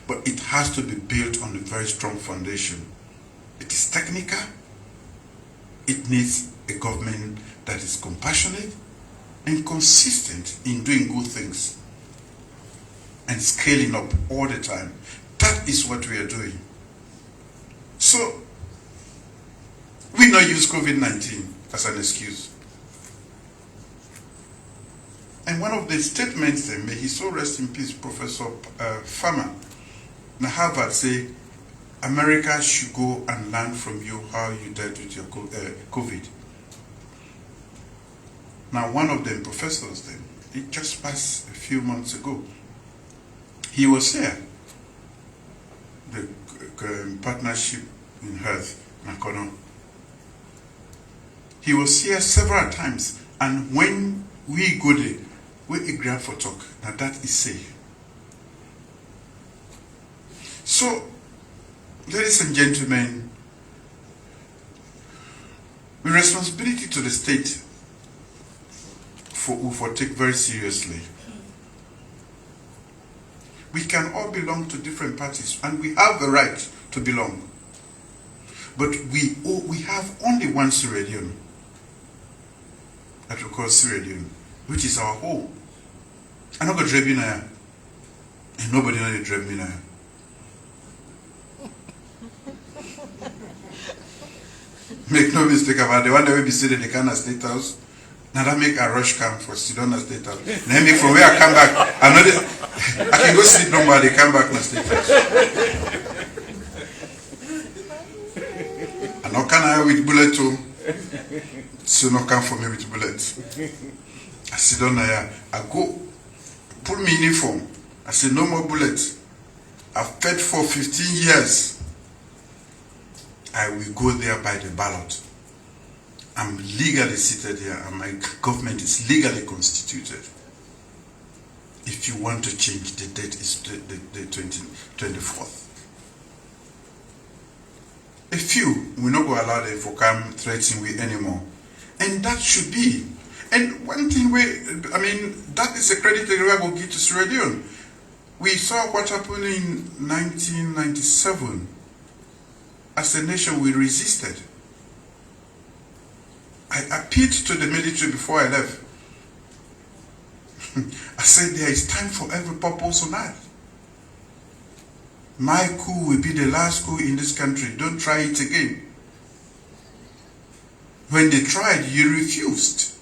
but it has to be built on a very strong foundation. It is technical. It needs a government that is compassionate and consistent in doing good things and scaling up all the time. That is what we are doing. So, we not use COVID-19 as an excuse. And one of the statements, may he so rest in peace, Professor Farmer, in Harvard, say, America should go and learn from you how you dealt with your COVID. Now, one of them professors, then, it just passed a few months ago. He was here, the partnership in health, Nakono. He was here several times, and when we go there, we agree for talk. Now that is safe. So, ladies and gentlemen, the responsibility to the state we take very seriously. We can all belong to different parties, and we have the right to belong. But we have only one Sierra Leone that we call Sierra Leone, which is our home. I'm not going to drive in here, and nobody knows to drive in here. Make no mistake about the one that will be sitting in the Ghana State House. Now that make a rush camp for Sidona State House. Then make from where I come back, I can go sleep no more, they come back to State House. And now can I with bullet too? So no come for me with bullet. I sit down there, I go, pull me uniform. I say no more bullets. I've fed for 15 years. I will go there by the ballot. I'm legally seated here and my government is legally constituted. If you want to change, the date is the 24th. A few will not go allow them for come threatening we anymore. And that should be. And one thing that is a credit that we will give to Sierra Leone. We saw what happened in 1997. As a nation, we resisted. I appealed to the military before I left. I said there is time for every purpose on earth. My coup will be the last coup in this country. Don't try it again. When they tried, you refused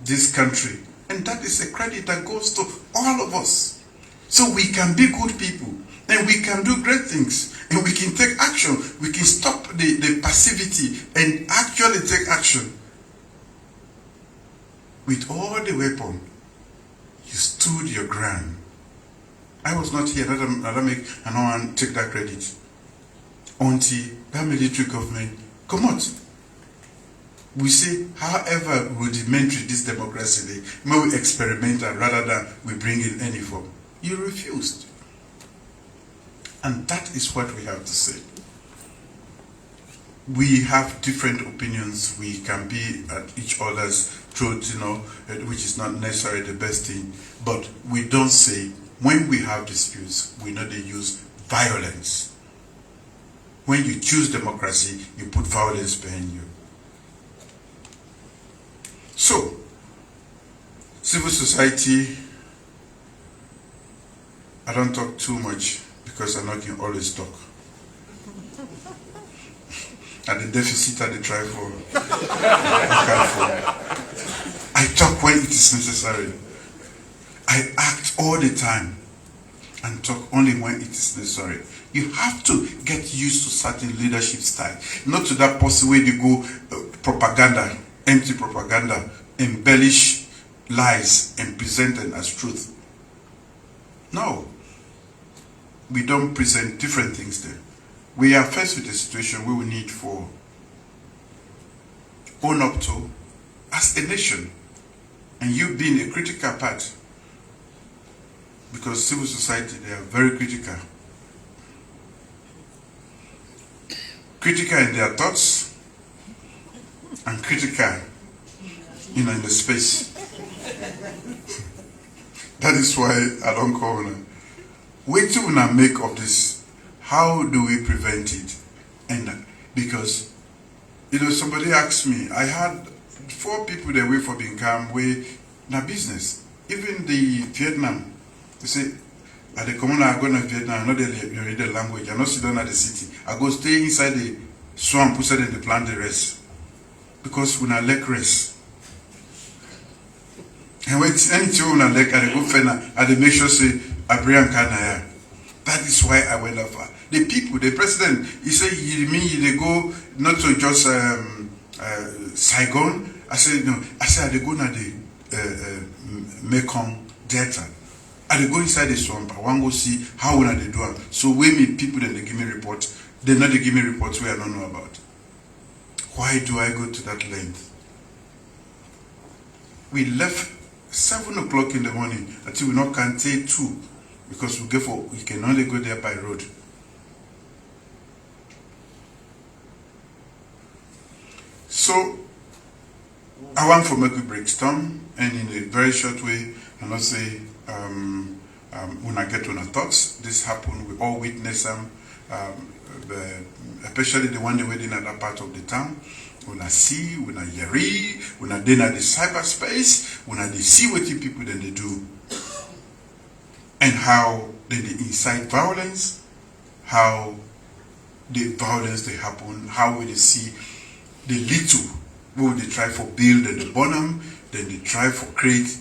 this country. And that is a credit that goes to all of us. So we can be good people. And we can do great things. And we can take action. We can stop the passivity and actually take action. With all the weapon, you stood your ground. I was not here. I don't want to take that credit. Until that military government come out. We say, however rudimentary this democracy is, may we experiment rather than we bring in any form. You refused. And that is what we have to say. We have different opinions. We can be at each other's throat, which is not necessarily the best thing. But we don't say, when we have disputes, we know they use violence. When you choose democracy, you put violence behind you. So, civil society, I don't talk too much because I know I can always talk. At the deficit, at the try for, I talk when it is necessary. I act all the time and talk only when it is necessary. You have to get used to certain leadership style. Not to that possible way they go propaganda, empty propaganda, embellish lies and present them as truth. No. We don't present different things there. We are faced with a situation where we need for own up to as a nation. And you being a critical part, because civil society, they are very critical. Critical in their thoughts and critical, in the space. That is why I don't call them. Wait till we now make of this. How do we prevent it? And because, somebody asked me, I had 4 people that wait for being calm way na business. Even the Vietnam, they say, at the commune I go to Vietnam, I know they read the language, I not sit down at the city. I go stay inside the swamp, put it in the plant the rest. Because we not like rest. And when anything we not like, I go fena, I make sure say, Abraham Kanaya. That is why I went that far. The people, the president, he said, they go not to just Saigon. I said, no. I said, they go to the Mekong Delta. I go inside the swamp. I want to go see how they do it. So when me people, then they give me reports. They not they give me reports where I don't know about. Why do I go to that length? We left 7 o'clock in the morning until we not can take 2. Because we can only go there by road. So, I want to make a brainstorm, and in a very short way, and not say, when I get on our thoughts, this happened, we all witness them, especially the one that were in that part of the town. When I see, when I hear, when I then at the cyberspace, when I see what the people then they do. And how they incite violence, how the violence they happen, how they see the little, where they try for build at the bottom, then they try for create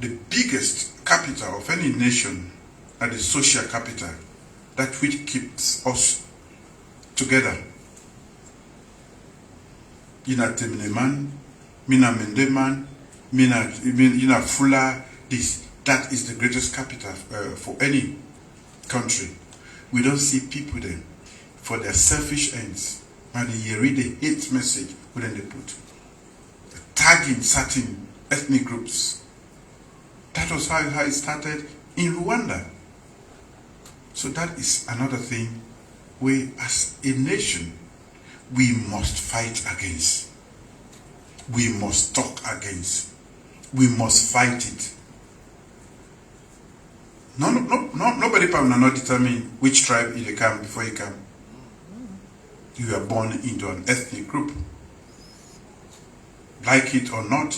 the biggest capital of any nation, at the social capital, that which keeps us together. Ina Temneman, Mina Mendeman, Mina Fula, this. That is the greatest capital for any country. We don't see people there for their selfish ends. And you read the hate message, what then they put? Tagging certain ethnic groups. That was how it started in Rwanda. So that is another thing we, as a nation, we must fight against. We must talk against. We must fight it. Nobody can not determine which tribe you come before you come. You are born into an ethnic group. Like it or not,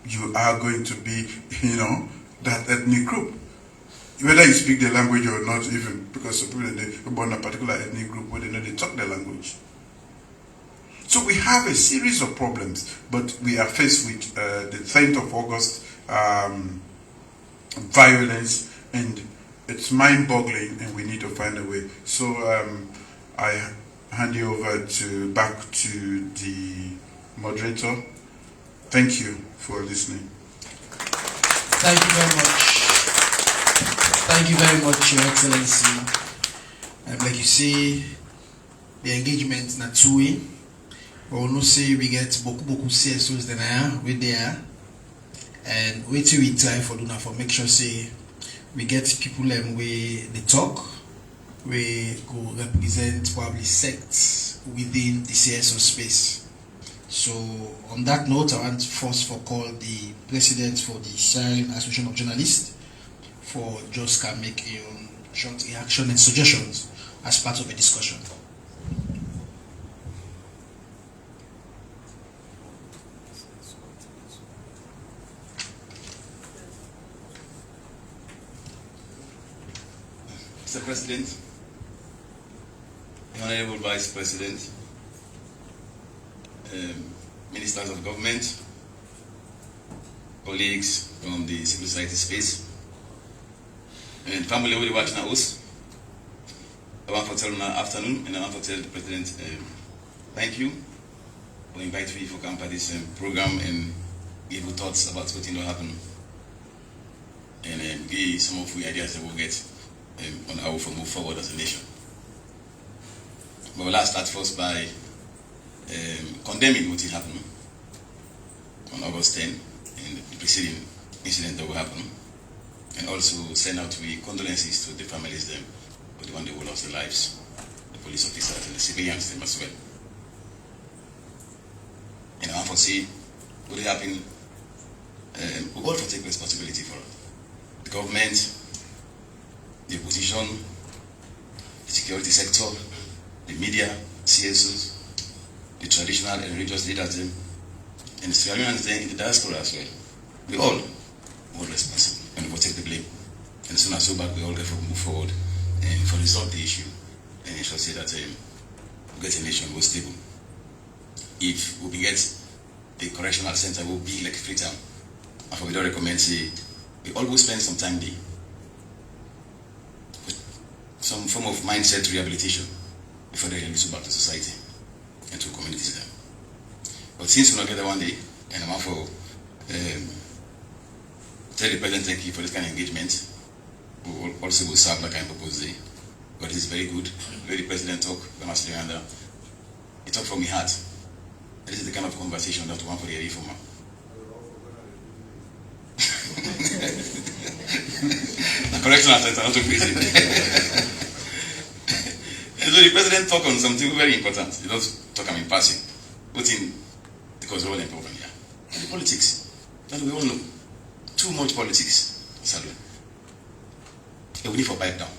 you are going to be, that ethnic group. Whether you speak the language or not, even because some people are born in a particular ethnic group where they talk the language. So we have a series of problems, but we are faced with the 10th of August violence. And it's mind-boggling, and we need to find a way. So I hand you over back to the moderator. Thank you for listening. Thank you very much. Thank you very much, Your Excellency. Like you see, the engagement is not two-way. But we see we get beaucoup CSOs there, we there, and wait till we try for do now for make sure say we get people we they talk, we go represent probably sects within the CSO space. So on that note, I want first for call the president for the Sharing Association of Journalists for just can make a short reaction and suggestions as part of the discussion. Mr. President, Honorable Vice President, Ministers of Government, colleagues from the civil society space, and family who are watching us, I want to tell you afternoon, and I want to tell the President thank you for inviting me for come to this program and give you thoughts about what will happen, and give some of the ideas that we'll get on how we move forward as a nation. But let's start first by condemning what happened on August 10 and the preceding incident that will happen, and also send out condolences to the families them for the one who lost their lives, the police officers and the civilians them as well. And I want to say what happened, we all have to take responsibility for it. The government, the opposition, the security sector, the media, CSOs, the traditional and religious leaders, and the Sierra Leoneans in the diaspora as well. We all responsible and we take the blame. And as soon as so back, we all get to move forward and for resolve the issue and ensure say that we get a nation more stable. If we get the correctional center, will be like Freetown. And we don't recommend say we always spend some time there. Some form of mindset rehabilitation before they release back to society and to communities there. But since we not get there one day, and I'm out for tell the President thank you for this kind of engagement, we also will serve like I proposed there. But it is very good. The way the President talk, he talked from my heart. This is the kind of conversation that we want for the reformer. The correctional center, not too crazy. And so the President talk on something very important. He does talk in passing, but in because we're all in problem here. And the politics. And we all know. Too much politics, sadly. And we need for pipe down.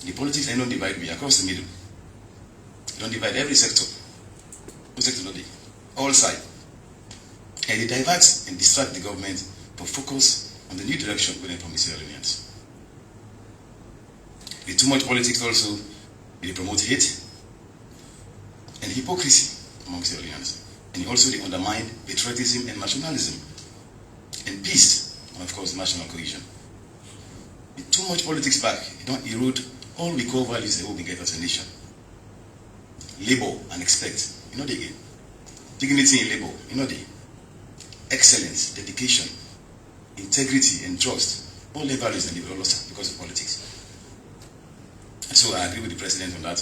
The politics they don't divide me across the middle. They don't divide every sector. No sector not they. All sides. And they divert and distract the government for focus on the new direction going from the Sierra Leoneans. The too much politics also, they promote hate and hypocrisy among Sierra Leoneans. And also they undermine patriotism and nationalism and peace, and of course national cohesion. With too much politics back, you don't erode all we core values that we get as a nation. Labor and expect, you know they get. Dignity in labor, you know they. Excellence, dedication, integrity and trust, all the values that they lost because of politics. And so I agree with the President on that.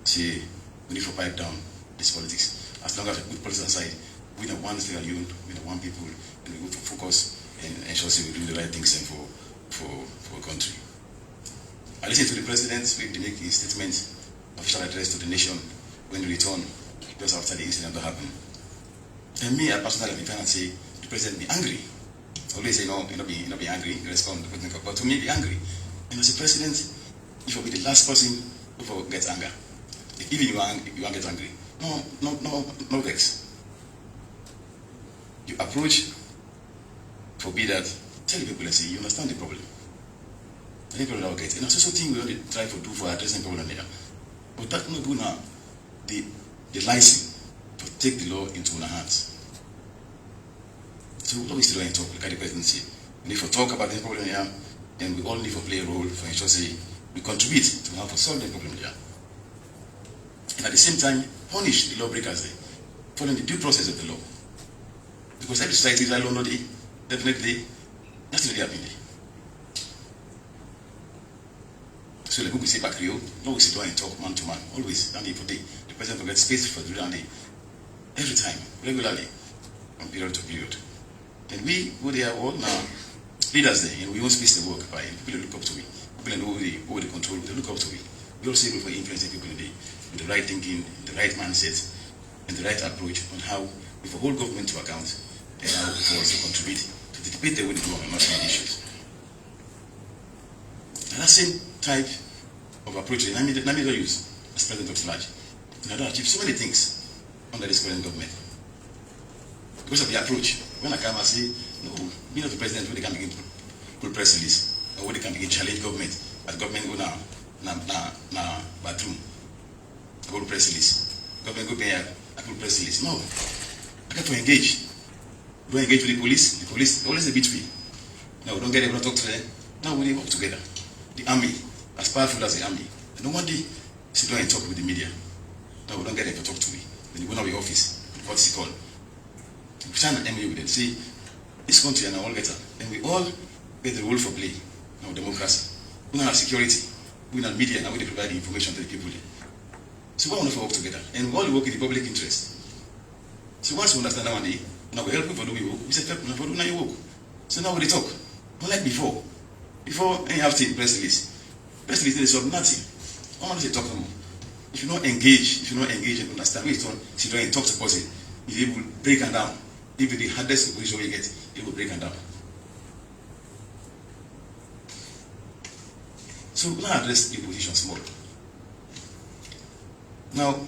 Say we need to pipe down this politics. As long as we put politics aside, we don't want Sierra Leone, we don't want people, and we go to focus and ensure we do the right things and for a country. I listened to the President make his statement, official address to the nation when he returned just after the incident that happened. And me, I personally have been trying to say the President be angry. Always say no, not be angry, respond, but to me be angry. And as a President, you will be the last person who gets anger. If even you want get angry, no vex. You approach, forbid that, tell the people and say you understand the problem. And the problem will get. And also thing we want to try to do for addressing the problem there. But that no do now the license to take the law into our hands. So we always try and talk, like the President said. We need to talk about the problem here, and we all need to play a role for ensure say we contribute to how to solve the problem there. And at the same time, punish the lawbreakers there, following the due process of the law. Because every society is alone, not definitely, nothing really happening there. So like we say back here, no we sit down and talk man to man, always, and for day. The President will get space for doing every time, regularly, from period to period. And we go there all now, leaders there, and we won't space the work by people look up to me. People know who they control, they look up to me. We also able for influencing people with the right thinking, the right mindset, and the right approach on how we for hold government to account and how we also contribute to the debate that we do on national issues. And that same type of approach that Namido use as President of Large, and I don't achieve so many things under this current government. Because of the approach, when I come and say, no, me not the president, where they can begin to press release, or where they can begin to challenge government, but government go now, bathroom, I go to press release. Government go pay, I go to press release. No, I got to engage. We don't engage with the police always a bit free. No, we don't get it, we don't talk to them. Now we work together. The army, as powerful as the army. No one day sit down and talk with the media. No, we don't get them to talk to me. Then you go to the office, what's it called? We sign an MOU with them, say, this country and all get up. And we all get the role for play. Now democracy. We don't have security. We don't have media, now we provide the information to the people. So we want to work together. And we all work in the public interest. So once we understand that one day, now we help people do we work. We say, for do now you work. So now we talk. Unlike before. Before any have to press release. Press release is of nothing. I want to say talk no more. If you not engage and understand, wait on, sit down and talk to person, you will break them down. Even the hardest position you get, it will break them down. So we now address the position small. Now,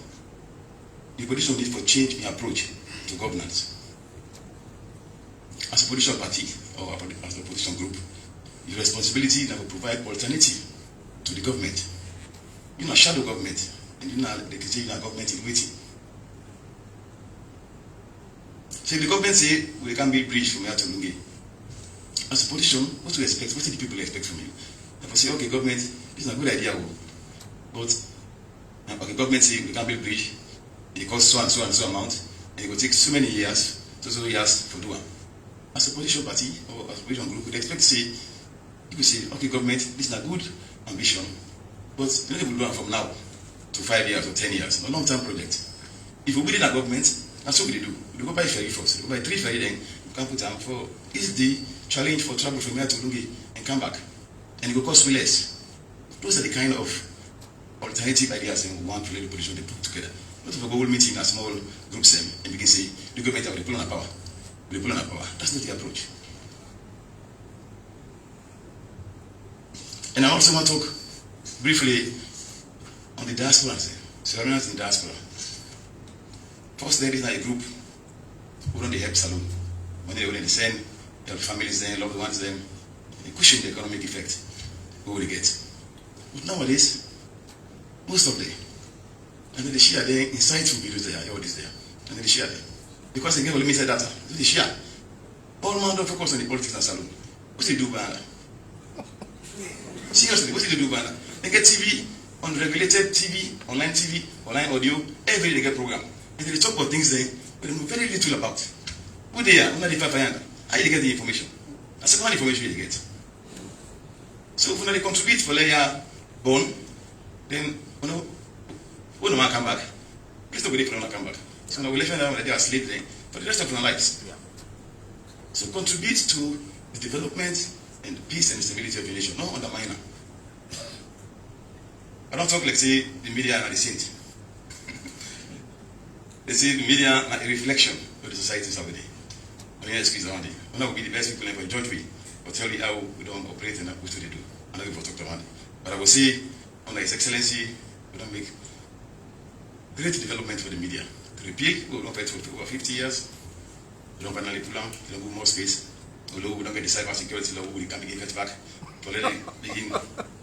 the position need for change in approach to governance. As a political party or as a opposition group, your responsibility is to provide alternative to the government. You're not shadow government, and you're not the government in waiting. So if the government say we can build bridge from here to Lungi, as a politician, what do you expect? What do the people expect from you? If I say, okay, government, this is a good idea, but okay, government say we can build bridge, it costs so and so and so amount, and it will take so many years, so years for doing. As a political party or as a political group, we expect to say, you will say, okay, government, this is a good ambition, but you don't even do it from now to 5 years or 10 years, a long-term project. If we build in a government, that's what we do. We go buy ferry first, we go buy 3 ferry, then we can put them for, is the challenge for travel from here to Lungi and come back. And it will cost me less. Those are the kind of alternative ideas and we want to let the position they put together. Not if we go meeting a small group and begin say, the government will pull on our power. Will pull on our power. That's not the approach. And I also want to talk briefly on the diaspora, surroundings in the diaspora. First, there is a group who run the help salon. When they send help families there, loved ones them, they cushion the economic effect we will get. But nowadays, most of them, and then they share their insightful videos there, all this there, and then they share them. Because they get limited data, so they share. All man don't focus on the politics and salon. What's they do, Bana? Seriously, what did they do, Bana? They get TV, unregulated TV, online audio, every day they get program. And they talk about things there, but they know very little about. Who they are, how you get the information? That's the kind of information you get. So if they contribute for layer born, then when they come back, please don't believe when they come back. So now we let them that they are asleep there for the rest of their lives. Yeah. So contribute to the development and the peace and stability of the nation, not undermine them. I don't talk like say the media are the saint. They say the media are a reflection of the society Saturday. I'm here to squeeze around it. We're not going to be the best people ever judge me, but tell you how we don't operate and what do they do. I'm not going to talk to them. But I will say, under His Excellency, we don't make great development for the media. To repeal, we don't fight for over 50 years. We don't finally pull on, we don't go more space. Although we don't get the cyber security law, we can begin get back. To let them begin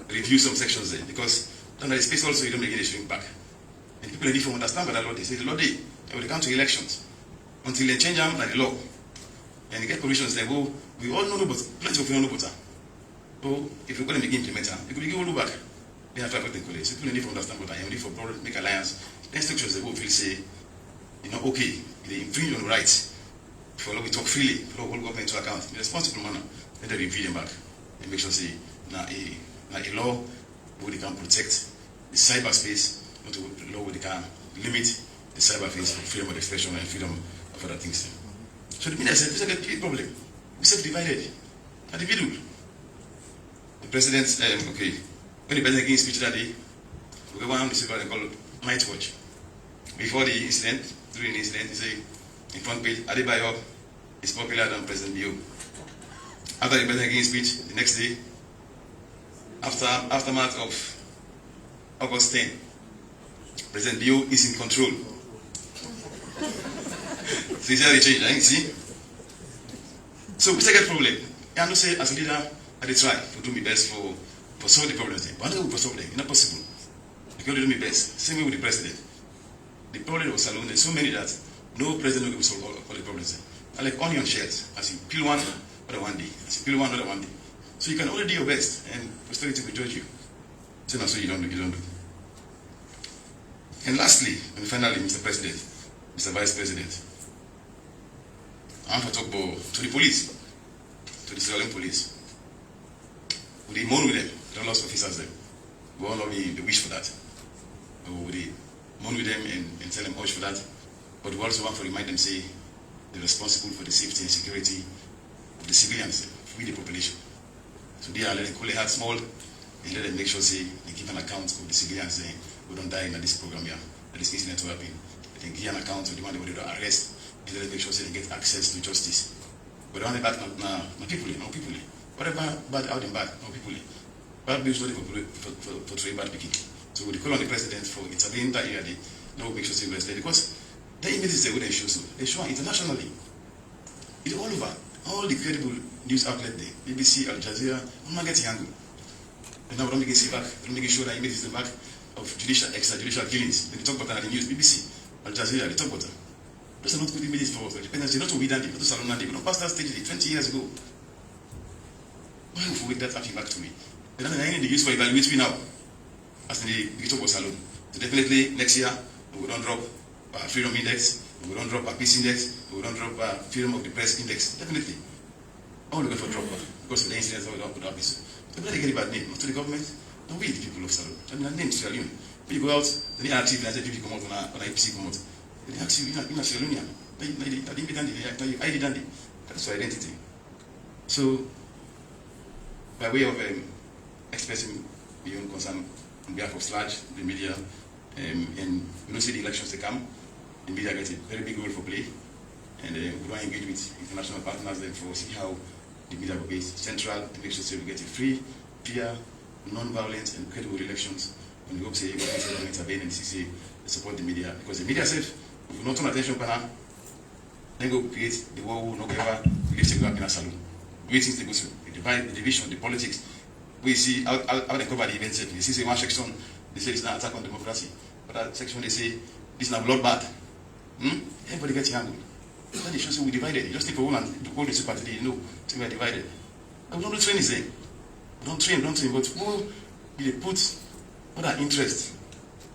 review some sections there. Because under the space also, you don't begin to shrink back. And people need to understand by the law, they say the law they will come to elections. Until they change them like the law. And they get provisions there, well, we all know but plenty of people know better. So if we're going to begin implementing, it could be given back. They have to have it. So people need to understand what I am, need for make alliance. The instructions they will feel say, you know, okay, they infringe on rights. For we talk freely, for all government to account in a responsible manner, then they review them back and make sure say now a law where they can protect the cyberspace, not a law where they can limit the cyber things, freedom of expression and freedom of other things. So the media said, this is a big problem. We self-divided. Individual. The president, okay, when the president gave speech that day, we go on the civil and called Night Watch. Before the incident, during the incident, he said, in front page, Adebayo is popular than President Bio. After the president gave speech, the next day, aftermath of August 10, President Bio is in control. So he said they changed, I see. So we take a problem. I don't say as a leader, I try to do my best for solve the problems. But I don't know solve them. It's not possible. I can only do my best. Same way with the president. The problem was alone. There's so many that no president will solve all the problems. I like onion shells. As you peel one, other one day. As you peel one, other one day. So you can only do your best, and posterity will judge you. So now, so you don't do. And lastly, and finally, Mr. President, Mr. Vice President, I want to talk about to the police, to the Sierra Leone police. We mourn with them, the lost officers there. We all know the wish for that. We mourn with them and tell them wish for that. But we also want to remind them, say, they're responsible for the safety and security of the civilians, we the population. So they are letting cool their hearts small and let them make sure, say, they give an account of the civilians who don't die in this program here, that this incident will happen. They can give an account of the one they will arrest and let them make sure, say, they get access to justice. But the one bad, no people, whatever bad out and bad, no people. Bad bills not for three bad picking. So we call on the president for intervening that area, they now make sure, say, we stay because the images they wouldn't show so. They show internationally. It's all over. All the credible news outlets there, BBC, Al Jazeera, we're not getting angry. And now we don't make it see back, we don't make sure that images in the back of extrajudicial killings. They talk about that in the news, BBC, Al Jazeera, they talk about that. Those are not good images for independence. They're not what we done, not to Salon Nandi. We don't pass that stage 20 years ago. Why would we that happening back to me? They don't have any use for evaluate me now. As in the talk about Salon. So definitely next year, we don't drop freedom index, we don't drop our peace index, we don't drop our freedom of the press index. Definitely. All we go for drop because of the incidents that we don't put up. So they get a bad name, not to the government, not we the people of Salon. I mean, name Sierra Leone. When you go out, they are active and say people come out on a IPC come out. They ask you, you're not Sierra Leonean. I didn't be done it. I did done it. That's your identity. So, by way of expressing my own concern on behalf of SLAJ, the media, and you know, see the elections they come, the media get a very big role for play, and we want to engage with international partners then for see how the media will be central to make sure we get a free, fair, non-violent, and credible elections. And we hope say government will intervene and see support the media because the media safe. If we not turn attention to that, then go create the war, no ever create a gap in a saloon. We things they go through the division, the politics. We see how they cover the events. You see one section they say it's not attack on democracy, but that section they say this is not bloodbath. Everybody gets angry. Then it shows we divided. You just need for one and to hold the super today, you know, so we are divided. And we don't do training there. We don't train, but who they put other interests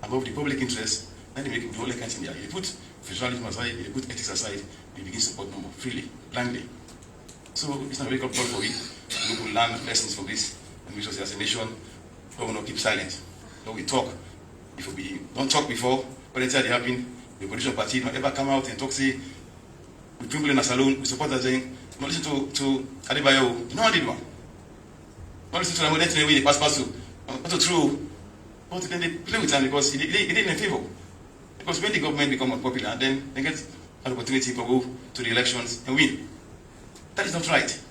above the public interest, and they make it all kinds of things there. You put federalism aside, you put ethics aside, you begin support more freely, blindly. So it's not a wake-up call for it. We will learn lessons from this, and we should as a nation, we will not keep silent. So we talk. If we don't talk before, but it's already happened, the opposition party don't ever come out and talk, say, we people in a saloon, we support that thing. Not listen to Adebayo, you know what they do? Not listen to them, they way they pass through. Not true. But then they play with them because it didn't in favor. Because when the government become unpopular, then they get an opportunity to go to the elections and win. That is not right.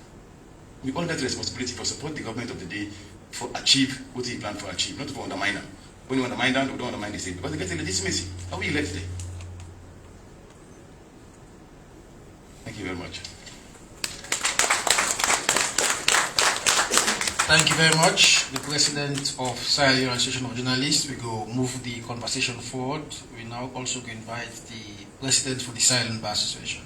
We all get responsibility for support the government of the day for achieve what they plan for achieve, not for undermine them. When you undermine them, they don't undermine the state because they get the legitimacy. How we elected? Thank you very much. Thank you very much. The President of Sierra Leone Association of Journalists, we go move the conversation forward. We now also go invite the President for the Sierra Leone Bar Association.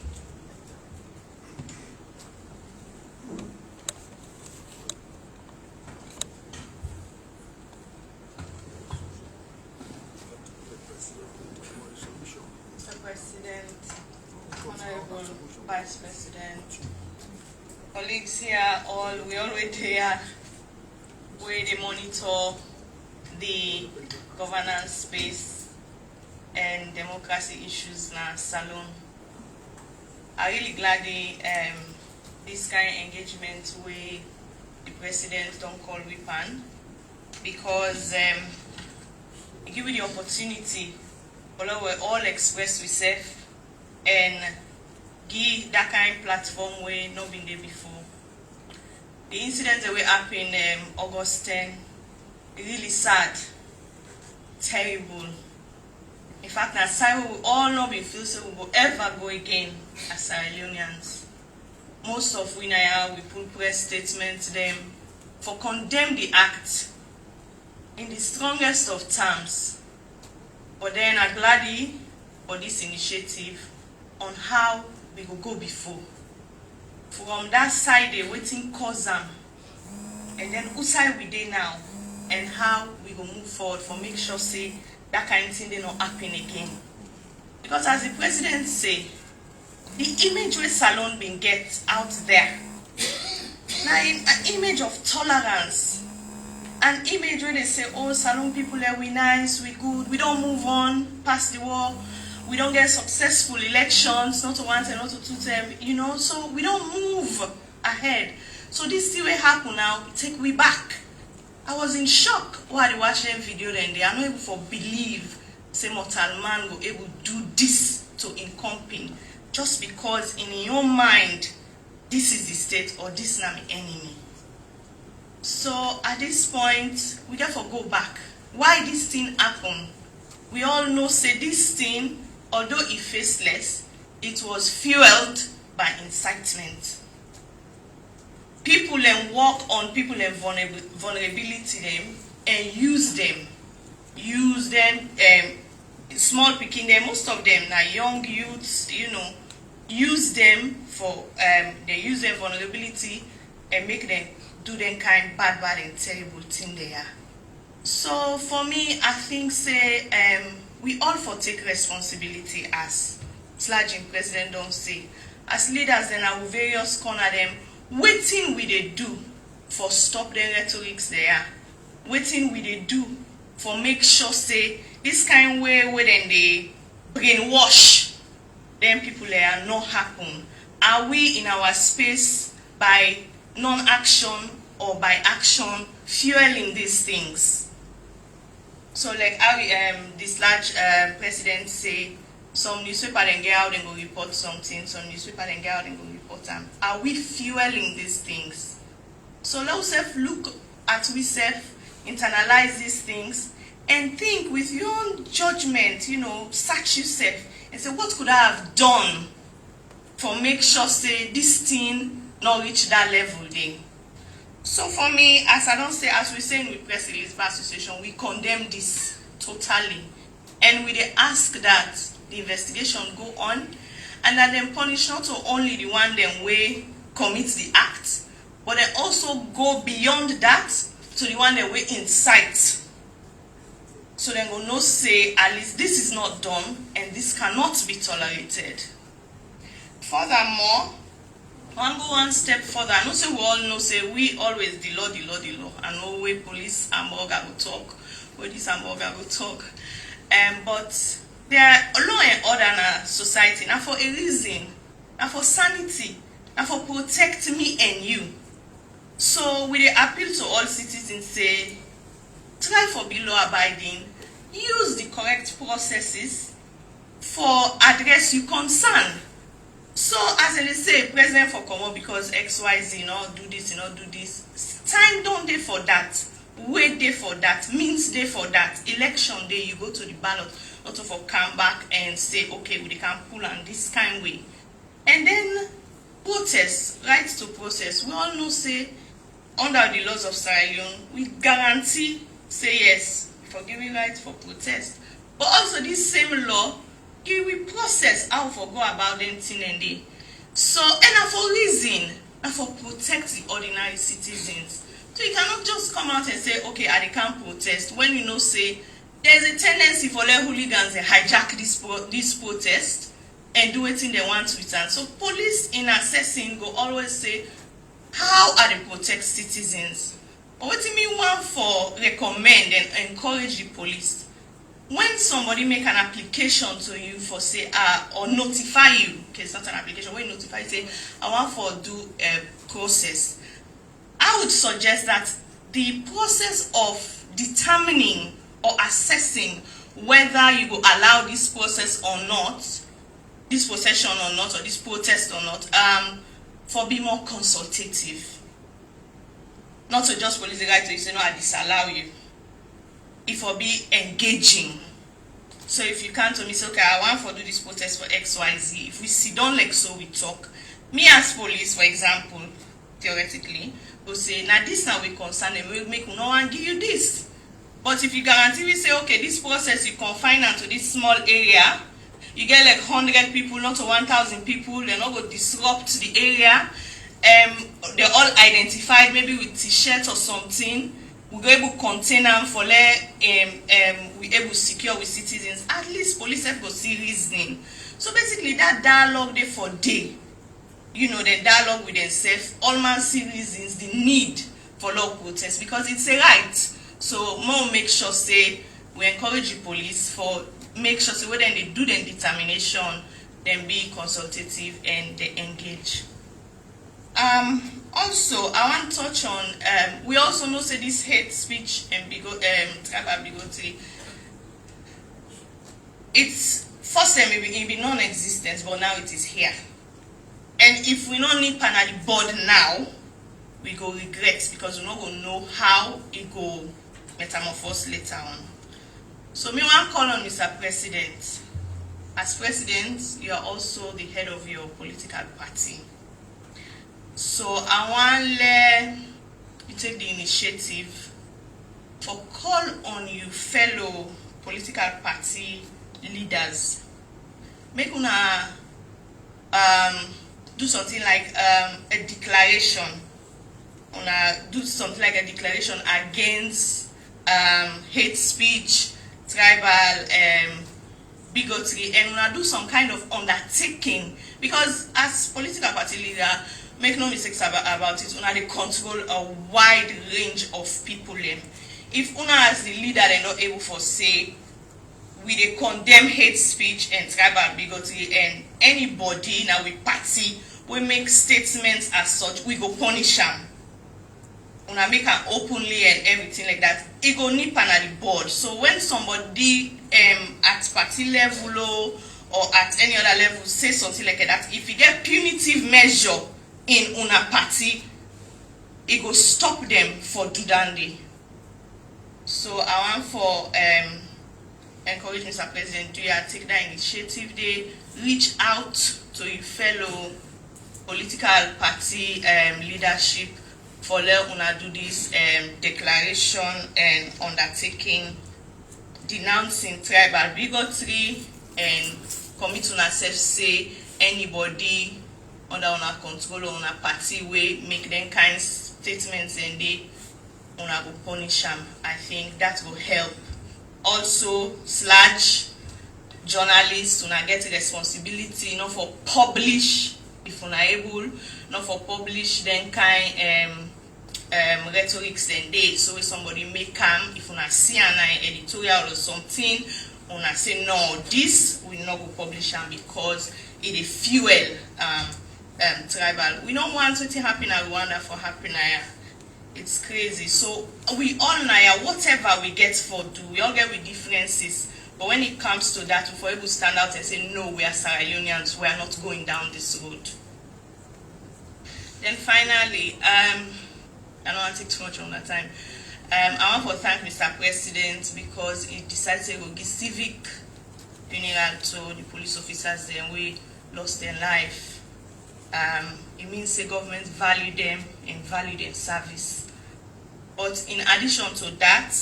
Mr. President, Honorable Vice President, colleagues here, we always here where they monitor the governance space and democracy issues na salon. I really glad this kind of engagement where the president don't call weapon, because it give you the opportunity for all express ourselves and give that kind of platform where not been there before. The incidents that were happening August 10, really sad, terrible. In fact, as we will all not be feel so we will ever go again as Sierra Leoneans. Most of we now we put press statements them for condemn the act in the strongest of terms. But then I'm glad for this initiative on how we will go before. From that side, they waiting cause them, and then who side we dey now, and how we will move forward for make sure say that kind of thing they not happen again. Because as the president say, the image where salon been get out there, now an image of tolerance, an image where they say, oh, salon people are we nice, we good, we don't move on past the war, we don't get successful elections, not to one term, not to two term, you know, so we don't move ahead. So this thing will happen now, take we back. I was in shock while I watched them video then. They are not able to believe say mortal man go able to do this to incomping just because in your mind this is the state or this is not my enemy. So at this point we therefore go back. Why this thing happen? We all know say this thing, although it faceless, it was fueled by incitement. People then work on people and vulnerability them and use them, small picking them, most of them are young youths, you know, use them for they use their vulnerability and make them do them kind bad and terrible thing they are. So for me, I think say we all for take responsibility as sludging president don't say, as leaders then our various corner them. Waiting we they do for stop the rhetorics there. Waiting we they do for make sure say this kind of way where then they brainwash them people there not happen. Are we in our space by non-action or by action fueling these things? So like how this large president say some newspaper then get out and go report something, some newspaper then get out and go report them. Are we fueling these things? So let us look at ourselves, internalize these things, and think with your own judgment, you know, search yourself and say, what could I have done for make sure say this thing not reach that level then? So for me, as I don't say, as we say in the Press Release Bar Association, we condemn this totally. And we ask that the investigation go on and that then punish not only the one them way commits the act, but they also go beyond that to the one that way incite. So then go no say at least this is not done and this cannot be tolerated. Furthermore, one go one step further. I know say we all know say we always the law. I know where police hamburger go talk, where this hamburger go talk. But there are law and order in our society, now for a reason, now for sanity, now for protect me and you. So we appeal to all citizens, say, try for be law abiding, use the correct processes for address your concern. So as I say, president for Como because XYZ, you know, do this, you know, do this. Time don't day for that. Wait day for that. Means day for that. Election day, you go to the ballot. Not for come back and say, okay, we can pull on this kind of way. And then protest, rights to protest. We all know say under the laws of Sierra Leone, we guarantee say yes, for giving rights for protest. But also this same law, give we process how for go about them thing and day. So and for reason, and for protect the ordinary citizens. So you cannot just come out and say, okay, I can't protest when you know say there's a tendency for the hooligans to hijack this protest and do anything they want to return. So police in assessing go always say, how are they protect citizens? But what do you mean one for recommend and encourage the police? when somebody make an application to you for say or notify you, okay, it's not an application, when you notify, say I want for do a process, I would suggest that the process of determining or assessing whether you will allow this process or not, this possession or not, or this protest or not, for be more consultative. Not to just police the right to say no, I disallow you. It will be engaging. So if you come to me say, okay, I want to do this protest for XYZ, if we sit down like so, we talk. Me as police, for example, theoretically, will say, now this now we concern and we'll make no one give you this. But if you guarantee we say, okay, this process you confine them to this small area, you get like 100 people, not to 1,000 people, they're not going to disrupt the area. They're all identified maybe with t-shirts or something. We're able to contain them for we able to secure with citizens. At least police have got see reasoning. So basically that dialogue there for day. You know, the dialogue with themselves, all man see reasons, the need for law protest because it's a right. So more make sure say we encourage the police for make sure say when they do the determination, then be consultative and they engage. Also, I want to touch on, we also know say this hate speech and tribal bigotry, it's first time it be non-existent, but now it is here. And if we don't need pan at the board now, we go regret because we're not going to know how it go metamorphose later on. So me want to call on Mr. President. As president, you are also the head of your political party. So I want to let you take the initiative for call on you fellow political party leaders. Make una do something like a declaration. Do something like a declaration against hate speech, tribal bigotry, and do some kind of undertaking. Because as political party leader, make no mistakes about it, they control a wide range of people. If una as the leader they're not able to say we dey condemn hate speech and tribal bigotry, and anybody now we party we make statements as such, we go punish them. Una make am openly and everything like that. It go nip at the board. So when somebody at party level or at any other level say something like that, if you get punitive measure in una party, it go stop them for do dandy. So I want for encourage Mr. President to take that initiative. They reach out to your fellow political party leadership for let una do this declaration and undertaking denouncing tribal bigotry and commit una self say anybody under una control or una party way make them kind statements and they una go punish them. I think that will help. Also / journalists una get responsibility not for publish if una able, not for publish then kind rhetorics and day. So if somebody make come, if una see an editorial or something, una say no, this will not go publish them because it is fuel tribal. We don't want something happen in Rwanda for happen here. It's crazy. So we all know whatever we get for do, we all get with differences. But when it comes to that, we're able to stand out and say, no, we are Sierra Leoneans, we are not going down this road. Then finally, I don't want to take too much of that time. I want to thank Mr. President because he decided to give civic funeral to the police officers there and we lost their life. It means the government value them and value their service. But in addition to that,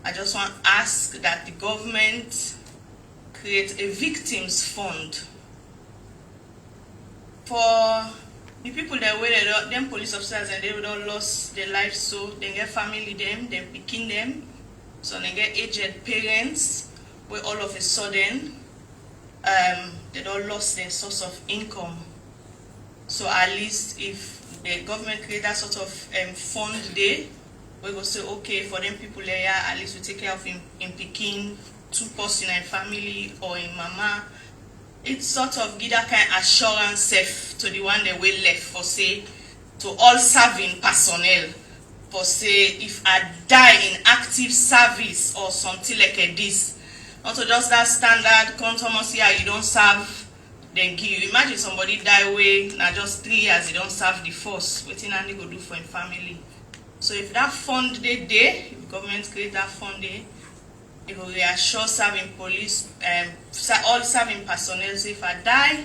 I just want to ask that the government create a victims fund for the people that were them police officers and they would all lost their lives, so they get family them, they picking them, so they get aged parents where all of a sudden they all lost their source of income. So at least if the government create that sort of fund there, we go say, okay, for them people there, at least we take care of him picking 2 person in family or in mama. It's sort of give that kind of assurance safe to the one that we left for say, to all serving personnel, for say, if I die in active service or something like this, not to just that standard, come Thomas here, you don't serve, then give you. Imagine somebody die away, now just 3 years, you don't serve the force, what in go do for him family. So if that fund they there, if the government create that fund there, it will reassure serving police, all serving personnel, so if I die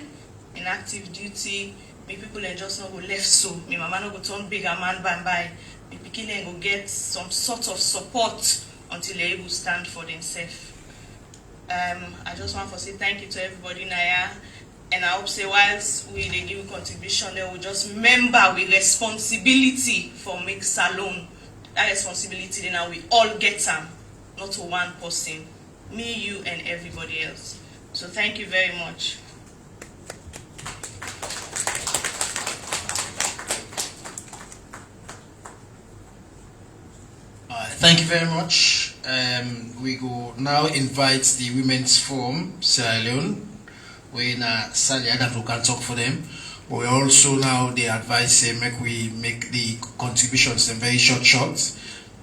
in active duty, my people then just not go left so, my mama not go turn bigger man by, my people then go get some sort of support until they're able to stand for themselves. I just want to say thank you to everybody in here, and I hope say whilst we they give contribution, they will just remember with responsibility for make salon. That responsibility then now we all get them, not to one person, me, you, and everybody else. So thank you very much. Thank you very much. We go now invite the Women's Forum Sierra Leone. We na Sally that we can talk for them. But we also now they advise we make the contributions very short,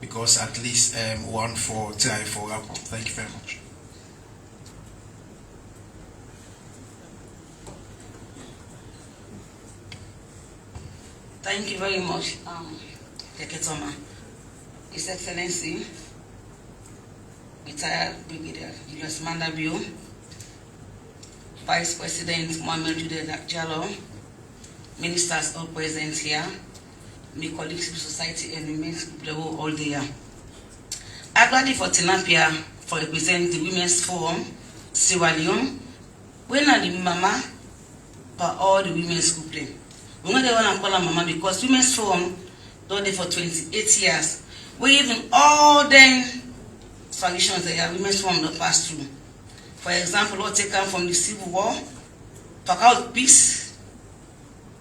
because at least one for try for wrap up. Thank you very much. Thank you very much, Teketoma. His Excellency, retired Brigadier Julius Mandabio, Vice President Mohamed Jude Jallo, ministers all present here, my colleagues in society and women's group level all there. I'm glad for Tinapia for representing the Women's Forum, Sierra Leone, when are the mama for all the women's group there. We know they want to call her mama because Women's Forum done there for 28 years. We even all them solutions that Women's Forum not pass through. For example, what taken from the Civil War, talk out peace,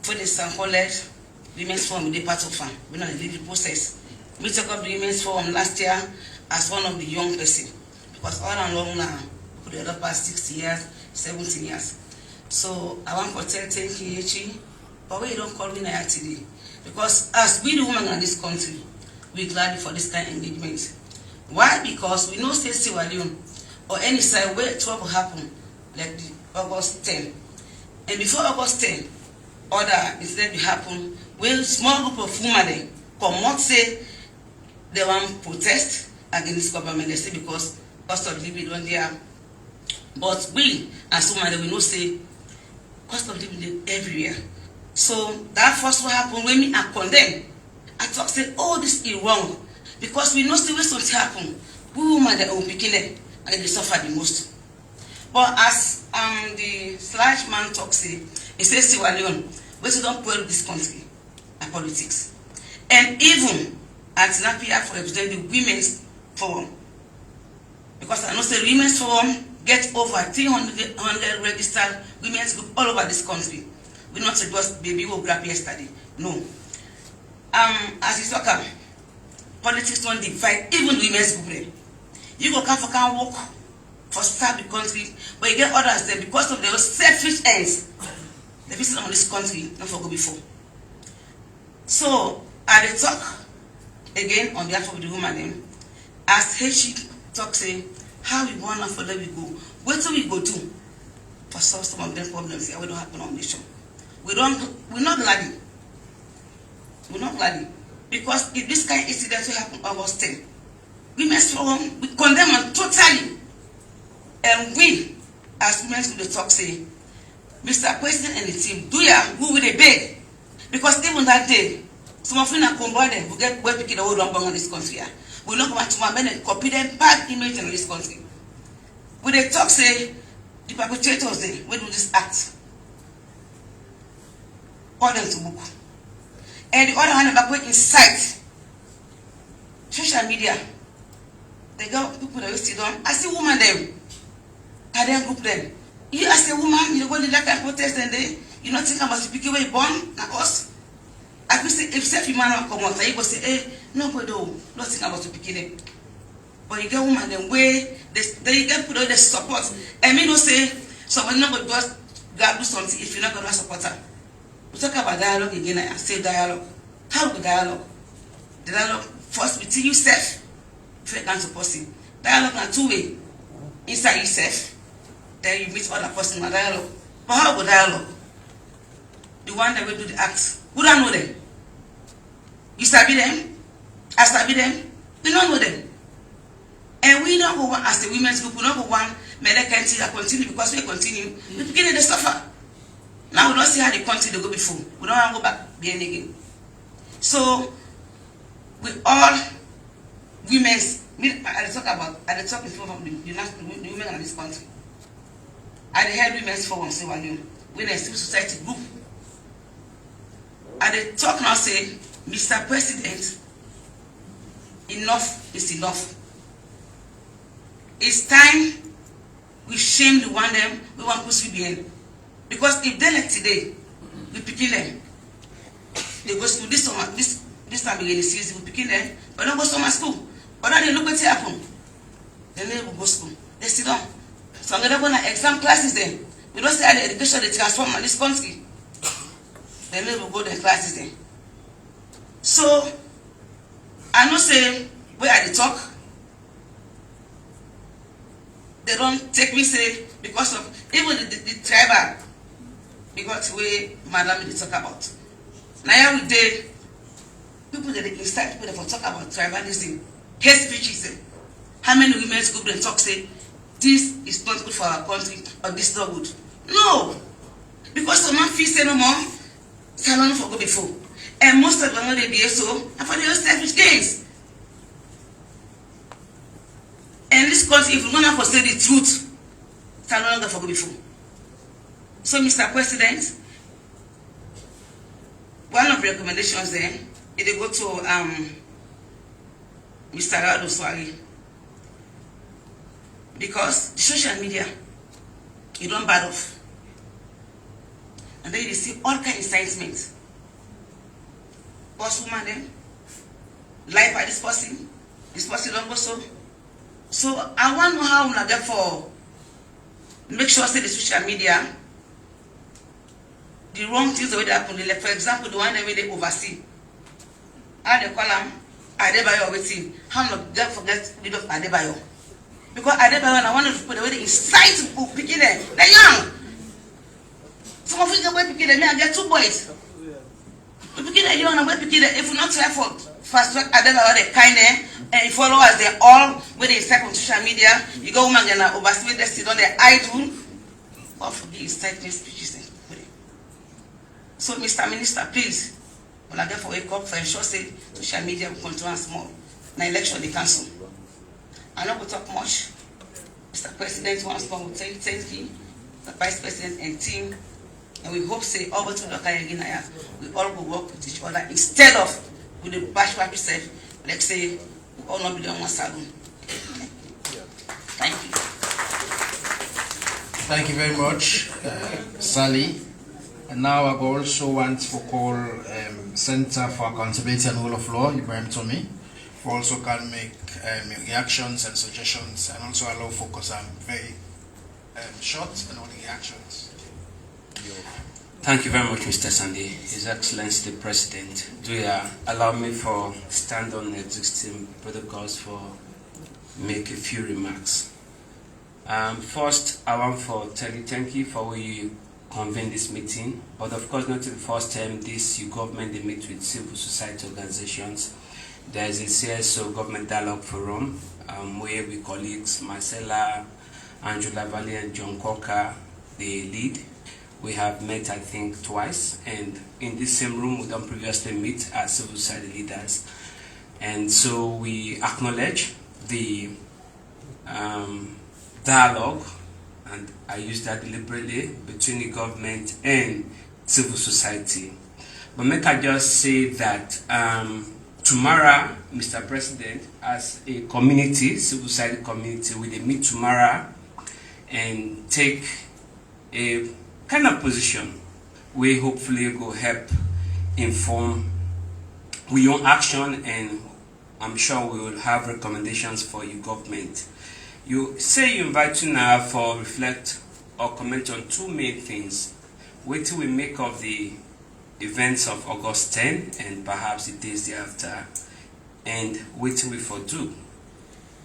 for the St. College, Women's Forum is part of fun. We know the process. We took up the Women's Forum last year as one of the young person. Because all along now, for the other past 60 years, 17 years. So I want to tell thank you, Echi, but we don't call me now today. Because as we the women in this country, we're glad for this kind of engagement. Why? Because we know say Sierra Leone or any side where trouble happen, like the August 10. And before August 10, other incident will happen when small group of women come out say they want protest against government. They say because cost of living on there. But we as women we know say cost of living everywhere. So that first will happen when we are condemned. I talk say, oh, this is wrong. Because we know the way something happen. We women that will begin it and they suffer the most. But as the slash man talks say, he says Sierra Leone, we don't put this country and politics. And even at Napia for representing the Women's Forum. Because I know the Women's Forum get over 300 registered women's group all over this country. We not just baby who grab yesterday. No. As you talk about politics don't divide even women's group. You go come for can work for start the country, but you get others there because of their selfish ends. The visit on this country not for go before. So I dey talk again on behalf of the woman as Hechi talk say how we want to follow we go. What do we go do for solve some of them problems here? We don't happen on nation. We're not glad. We're not glad. Because if this kind of incident will happen August 10, Women's Forum, we condemn them totally. And we, as women's group, talk say, Mr. President and the team, do ya who will they beg? Because even that day, some of you are combined, we get where picking the whole long in this country. We not come to my men and copy them bad image in this country. When they talk say, the perpetrators they when do this act? Call them to book. And the other hand back way inside social media. They got people that used to do. I see women them. I then group them. You as a woman, you go to that kind of protest and they you not think about the people where you born, of course. I I say if self you man come out, you go say, hey, no boy do, nothing about to pick them. But you get woman them way they get put all the support. And me no say someone not go just God do something if you're not gonna support her. We talk about dialogue again and say dialogue. How go dialogue? The dialogue first between yourself, faith and supporting. Dialogue are two way. Inside yourself, then you meet other person in dialogue. But how go dialogue? The one that will do the act. We don't know them. You sabi them? I sabi them. We don't know them. And we don't go one as the women's group, we don't go one, may they continue because we continue. We begin to suffer. Now we don't see how they continue to go before. We don't want to go back again again. So we all women's I talk in front of the women of this country. I head women's forum say women civil society group. I talk now say, Mr. President, enough is enough. It's time we shame the one them we want to push behind. Because if they like today, we picking them. They go to school this summer, this time again this season, we picking them, but don't go summer school. But now they look what happen. Then they will go school. They sit down. So I'm gonna go to exam classes then. We don't say how the education they transform in this country. Then they will go to classes then. So I know say where are they talk? They don't take me say because of even the tribal because we madam they talk about. Now we day people that they start people that talk about tribalism, hate speeches. How many women's group they talk say this is not good for our country or this is not good? No, because some man feel say no more. Salon for go before, and most of them they be so and for the selfish gains. And this country, if we want to say the truth, it's no longer for go before. So, Mr. President, one of the recommendations there is they go to Mr. Rado Swari. Because the social media, you don't bad off. And then you see all kind of incitement. Boss woman then, lie by this person don't go so. So I want to know how we therefore make sure say the social media, the wrong things that happen. Like for example, the one that they oversee. How they call them Adebayo waiting. How not them forget rid of Adebayo. Because Adebayo and I want to put away the incite people picking them. They're young. Some of you are picking them, and they're two boys. We picking them young and we're picking them. If we not try for fast track Adebayo, they kind of and followers, they all when they step on social media, you go woman and oversee they sit on their idol. Or forget inciting speeches. So Mr. Minister, please, when I get for wake up for ensure say social media will control us more. Now election they cancel. I'm not going to talk much. Mr. President once more will thank you, the Vice President and team, and we hope say all to look again we all will work with each other instead of with the bash what we said, let's say we all not be on one salon. Thank you. Thank you very much, Sally. And now I also want to call Center for Accountability and Rule of Law, Ibrahim Tommy, who also can make reactions and suggestions and also allow focus on very short and only reactions. Thank you very much, Mr. Sandy. His Excellency the President, do you allow me for stand on the existing protocols for make a few remarks. First, I want to tell you thank you for you convene this meeting, but of course not the first time this government they meet with civil society organizations. There is a CSO Government Dialogue Forum where we colleagues Marcella, Angela Valley and John Coker they lead. We have met I think twice, and in this same room we don't previously meet as civil society leaders, and so we acknowledge the dialogue, and I use that deliberately, between the government and civil society. But make I just say that tomorrow, Mr. President, as a community, civil society community, we will meet tomorrow and take a kind of position we hopefully will help inform we own action, and I'm sure we will have recommendations for your government. You say you invite you now for reflect or comment on two main things. What do we make of the events of August 10 and perhaps the days thereafter, and what do we for do,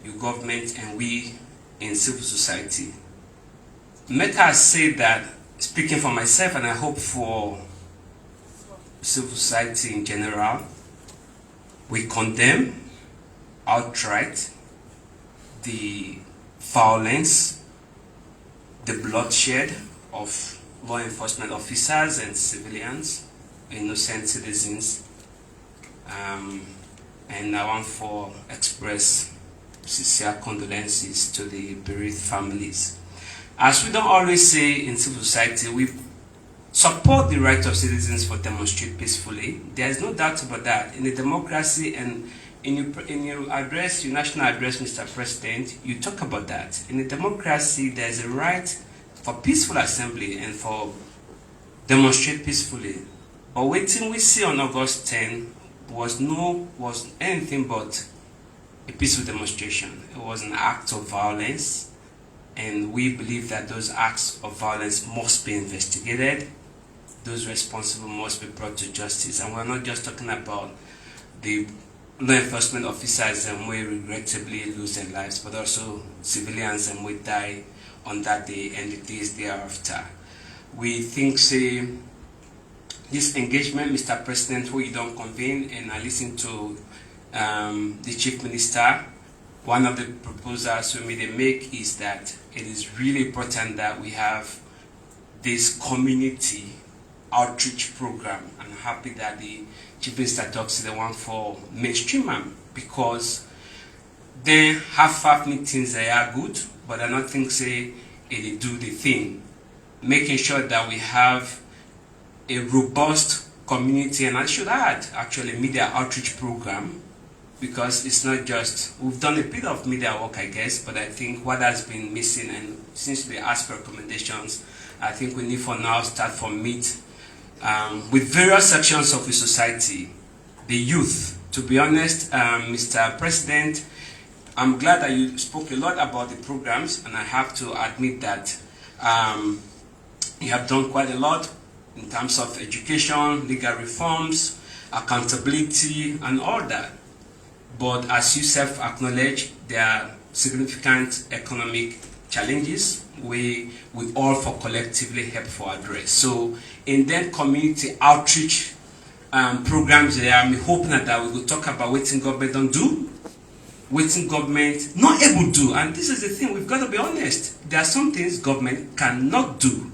your government and we in civil society? Let us say that, speaking for myself and I hope for civil society in general, we condemn outright the violence, the bloodshed of law enforcement officers and civilians, innocent citizens, and I want to express sincere condolences to the bereaved families. As we don't always say in civil society, we support the right of citizens for demonstrate peacefully. There is no doubt about that. In a democracy, and in your address, your national address, Mr. President, you talk about that. In a democracy, there is a right for peaceful assembly and for demonstrate peacefully. But what we see on August 10 was anything but a peaceful demonstration. It was an act of violence, and we believe that those acts of violence must be investigated. Those responsible must be brought to justice. And we're not just talking about the law enforcement officers and we regrettably lose their lives, but also civilians and we die on that day and the days thereafter. We think, say, this engagement, Mr. President, who you don't convene, and I listen to the Chief Minister, one of the proposals we may make is that it is really important that we have this community outreach program. I'm happy that the Chief Minister talks to the one for mainstream, because then half meetings they are good, but I don't think say it do the thing. Making sure that we have a robust community, and I should add actually media outreach program, because it's not just, we've done a bit of media work I guess, but I think what has been missing, and since we asked for recommendations, I think we need for now start from meet with various sections of the society, the youth. To be honest, Mr. President, I'm glad that you spoke a lot about the programs, and I have to admit that you have done quite a lot in terms of education, legal reforms, accountability, and all that. But as you self-acknowledge, there are significant economic challenges we all for collectively help for address. So in that community outreach programs there, I'm hoping that we will talk about what government don't do, what government not able to do. And this is the thing, we've got to be honest. There are some things government cannot do.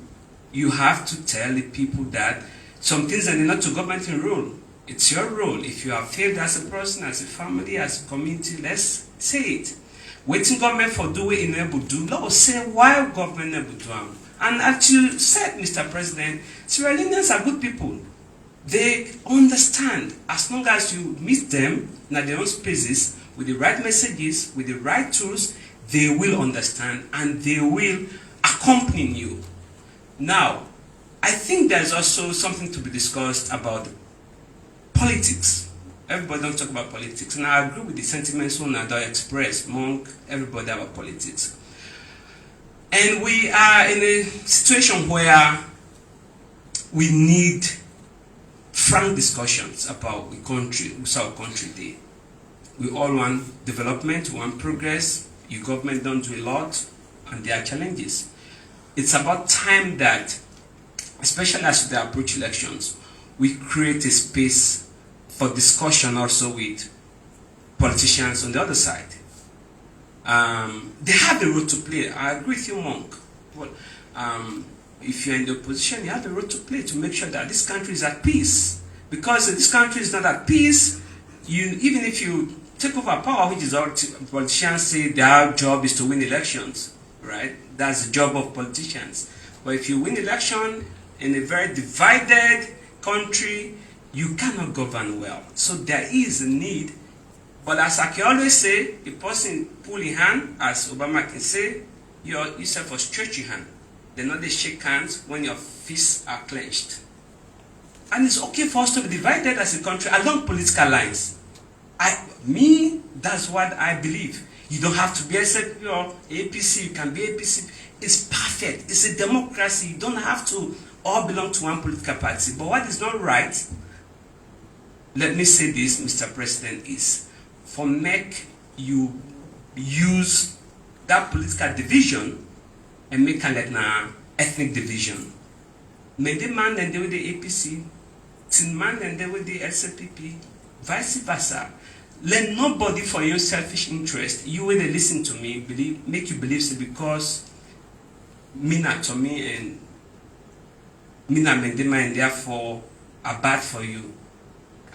You have to tell the people that some things are not to government role. It's your role. If you have failed as a person, as a family, as a community, let's say it. Waiting government for do we enable do, let us say why government able to do. And as you said, Mr. President, Sierra Leoneans are good people. They understand, as long as you meet them in their own spaces with the right messages, with the right tools, they will understand and they will accompany you. Now, I think there's also something to be discussed about politics. Everybody don't talk about politics, and I agree with the sentiments one that expressed among everybody about politics. And we are in a situation where we need frank discussions about the country, what's our country day. We all want development, we want progress. Your government don't do a lot, and there are challenges. It's about time that, especially as we approach elections, we create a space for discussion also with politicians on the other side. They have a role to play. I agree with you, Monk. But if you're in the opposition, you have a role to play to make sure that this country is at peace. Because if this country is not at peace, even if you take over power, which is all politicians say their job is to win elections, right? That's the job of politicians. But if you win election in a very divided country, you cannot govern well. So there is a need. But as I can always say, a person pull your hand, as Obama can say, you yourself will stretch your hand. They know they shake hands when your fists are clenched. And it's okay for us to be divided as a country along political lines. That's what I believe. You don't have to be SLP or APC, you can be APC. It's perfect. It's a democracy. You don't have to all belong to one political party. But what is not right, let me say this, Mr. President, is for make you use that political division and make an ethnic division. Many man and they with the APC, tin man and they with the SLPP, vice versa. Let nobody for your selfish interest, you will listen to me, make you believe so because Mina to me and Mina Mendema and therefore are bad for you.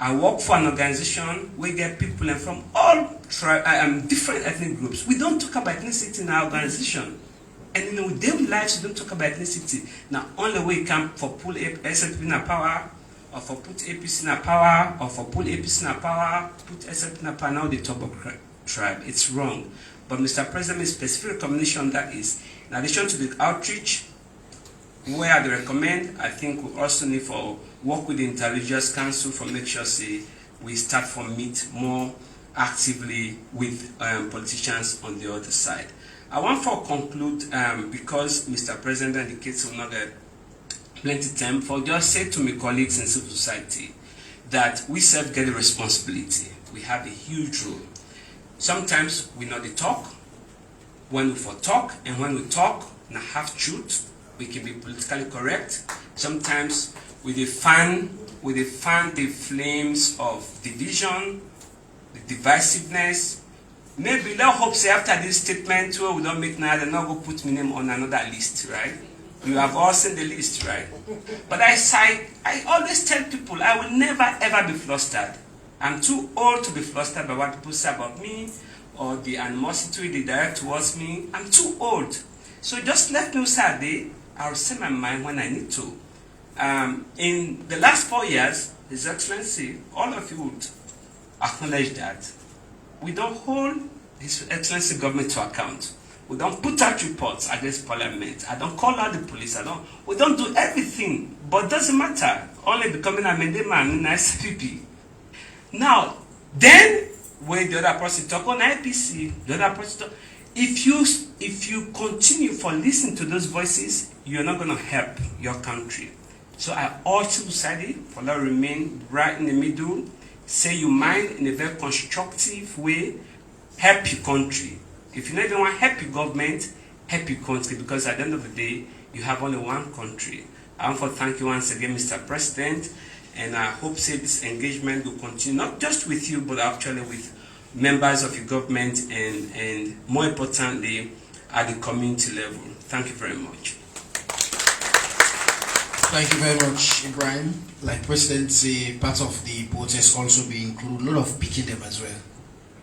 I work for an organization where get people from all different ethnic groups. We don't talk about ethnicity in our organization. And in our daily lives, we don't talk about ethnicity. Now, only way come for pull SLP in power, or for put APC in power, or for pull APC in power, put SLP in power, now they talk about tribe. It's wrong. But Mr. President, a specific recommendation that is, in addition to the outreach, where they recommend, I think we also need for work with the Intelligence Council for make sure we start for meet more actively with politicians on the other side. I want to conclude because Mr. President indicates will not get plenty time for just say to my colleagues in civil society that we self get a responsibility. We have a huge role. Sometimes we know the talk. When we for talk and when we talk, not half truth. We can be politically correct. Sometimes we fan the flames of division, the divisiveness. Maybe let's hope say after this statement where we don't make now, they're not going to put my name on another list, right? You have all seen the list, right? But I always tell people I will never ever be flustered. I'm too old to be flustered by what people say about me or the animosity they direct towards me. I'm too old. So just let me say I'll say my mind when I need to. In the last 4 years, His Excellency, all of you would acknowledge that we don't hold His Excellency government to account. We don't put out reports against Parliament. I don't call out the police. We don't do everything. But it doesn't matter. Only becoming a man in SPP. Now, then, when the other person talk on IPC, the other person talk, if you continue for listening to those voices, you're not going to help your country. So I urge society for that remain right in the middle, say your mind in a very constructive way, help your country. If you not even want to help your government, help your country, because at the end of the day, you have only one country. I want to thank you once again, Mr. President, and I hope say this engagement will continue, not just with you, but actually with members of your government and more importantly, at the community level. Thank you very much. Thank you very much, Ibrahim. Like President say, part of the protest also be include a lot of picking them as well.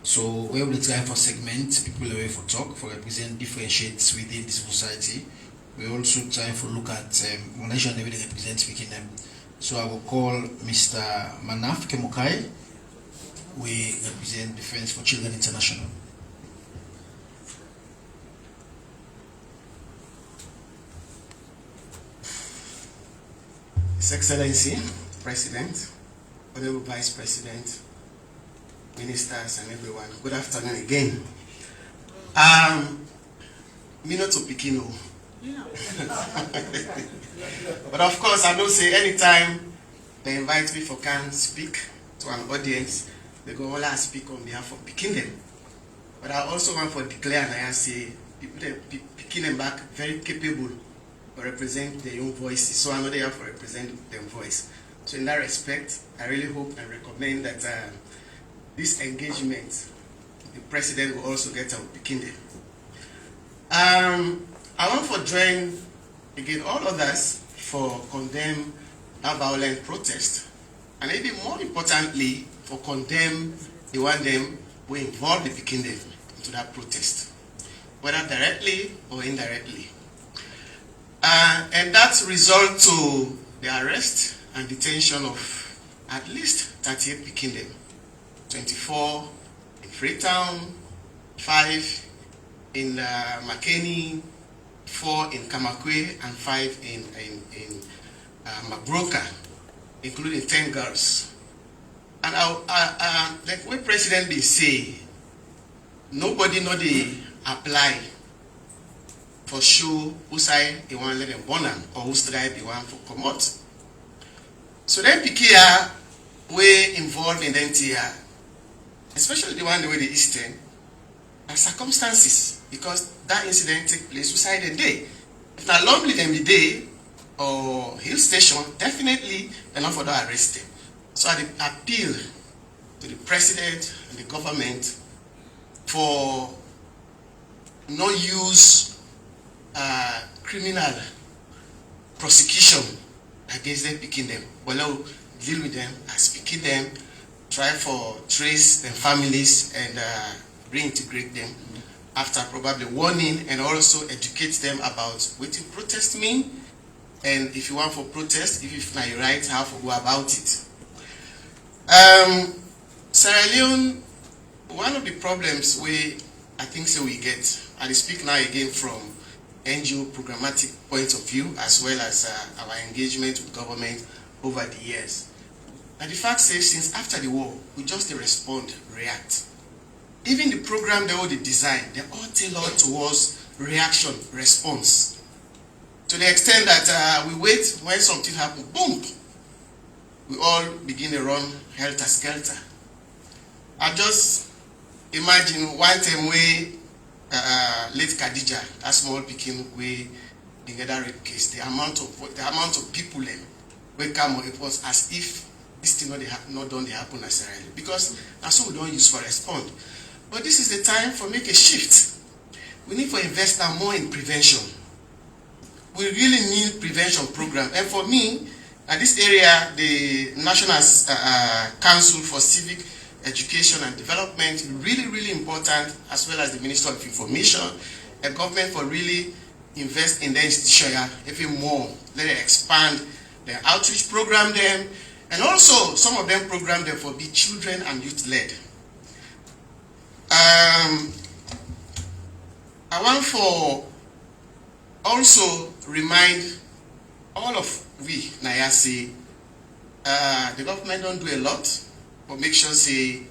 So we will try for segment, people away for talk, for represent different shades within the society. We also try for look at one nation they represent speaking them. So I will call Mr. Manaf Kemukai. We represent Defense for Children International. His Excellency, President, Honorable Vice President, Ministers and everyone, good afternoon again. Me not to Pekino. But of course, I don't say anytime they invite me for can speak to an audience, they go all I speak on behalf of Pekin. But I also want to declare and I say people that Pekin back very capable to represent their own voices. So I know they have to represent their voice. So in that respect, I really hope and recommend that this engagement, the President will also get out Pekin. I want to join again all others for condemn a violent protest, and maybe more importantly, for condemn the one them who involved the Pekin into that protest, whether directly or indirectly. And that result to the arrest and detention of at least 38 Pekin, 24 in Freetown, 5 in Makeni, 4 in Kamakwe, and 5 in Mabroka. including 10 girls. And like what President be say, nobody know they apply for sure who say they want to let them born or who strive they want for come out. So then Pikia we involved in the NTR, especially the one the way the Eastern, and circumstances, because that incident take place beside the day. If not lovely them the day or hill station, definitely enough for that arrested. So I appeal to the president and the government for no use criminal prosecution against them picking them. Well, deal with them as picking them, try for trace their families and reintegrate them after probably warning, and also educate them about what to protest mean, and if you want for protest, if not your right, how to go about it. Sierra Leone, one of the problems I think so we get, and I speak now again from NGO programmatic point of view, as well as our engagement with government over the years. And the fact is, since after the war, we just respond, react. Even the program they all design, they all tailored towards reaction, response. To the extent that we wait when something happens, boom, we all begin to run helter-skelter. I just imagine one time we late Khadija, that small Pekin, we in that rape case, the amount of people we come, it was as if this thing not done happen necessarily, because that's what we don't use for respond. But this is the time for make a shift. We need to invest now more in prevention. We really need prevention program. And for me, at this area, the National Council for Civic Education and Development, really important, as well as the Minister of Information, a government for really invest in the institution even more. Let it expand the outreach program them, and also some of them program them for be children and youth led. I want for also remind all of we Naya say the government don't do a lot, but make sure say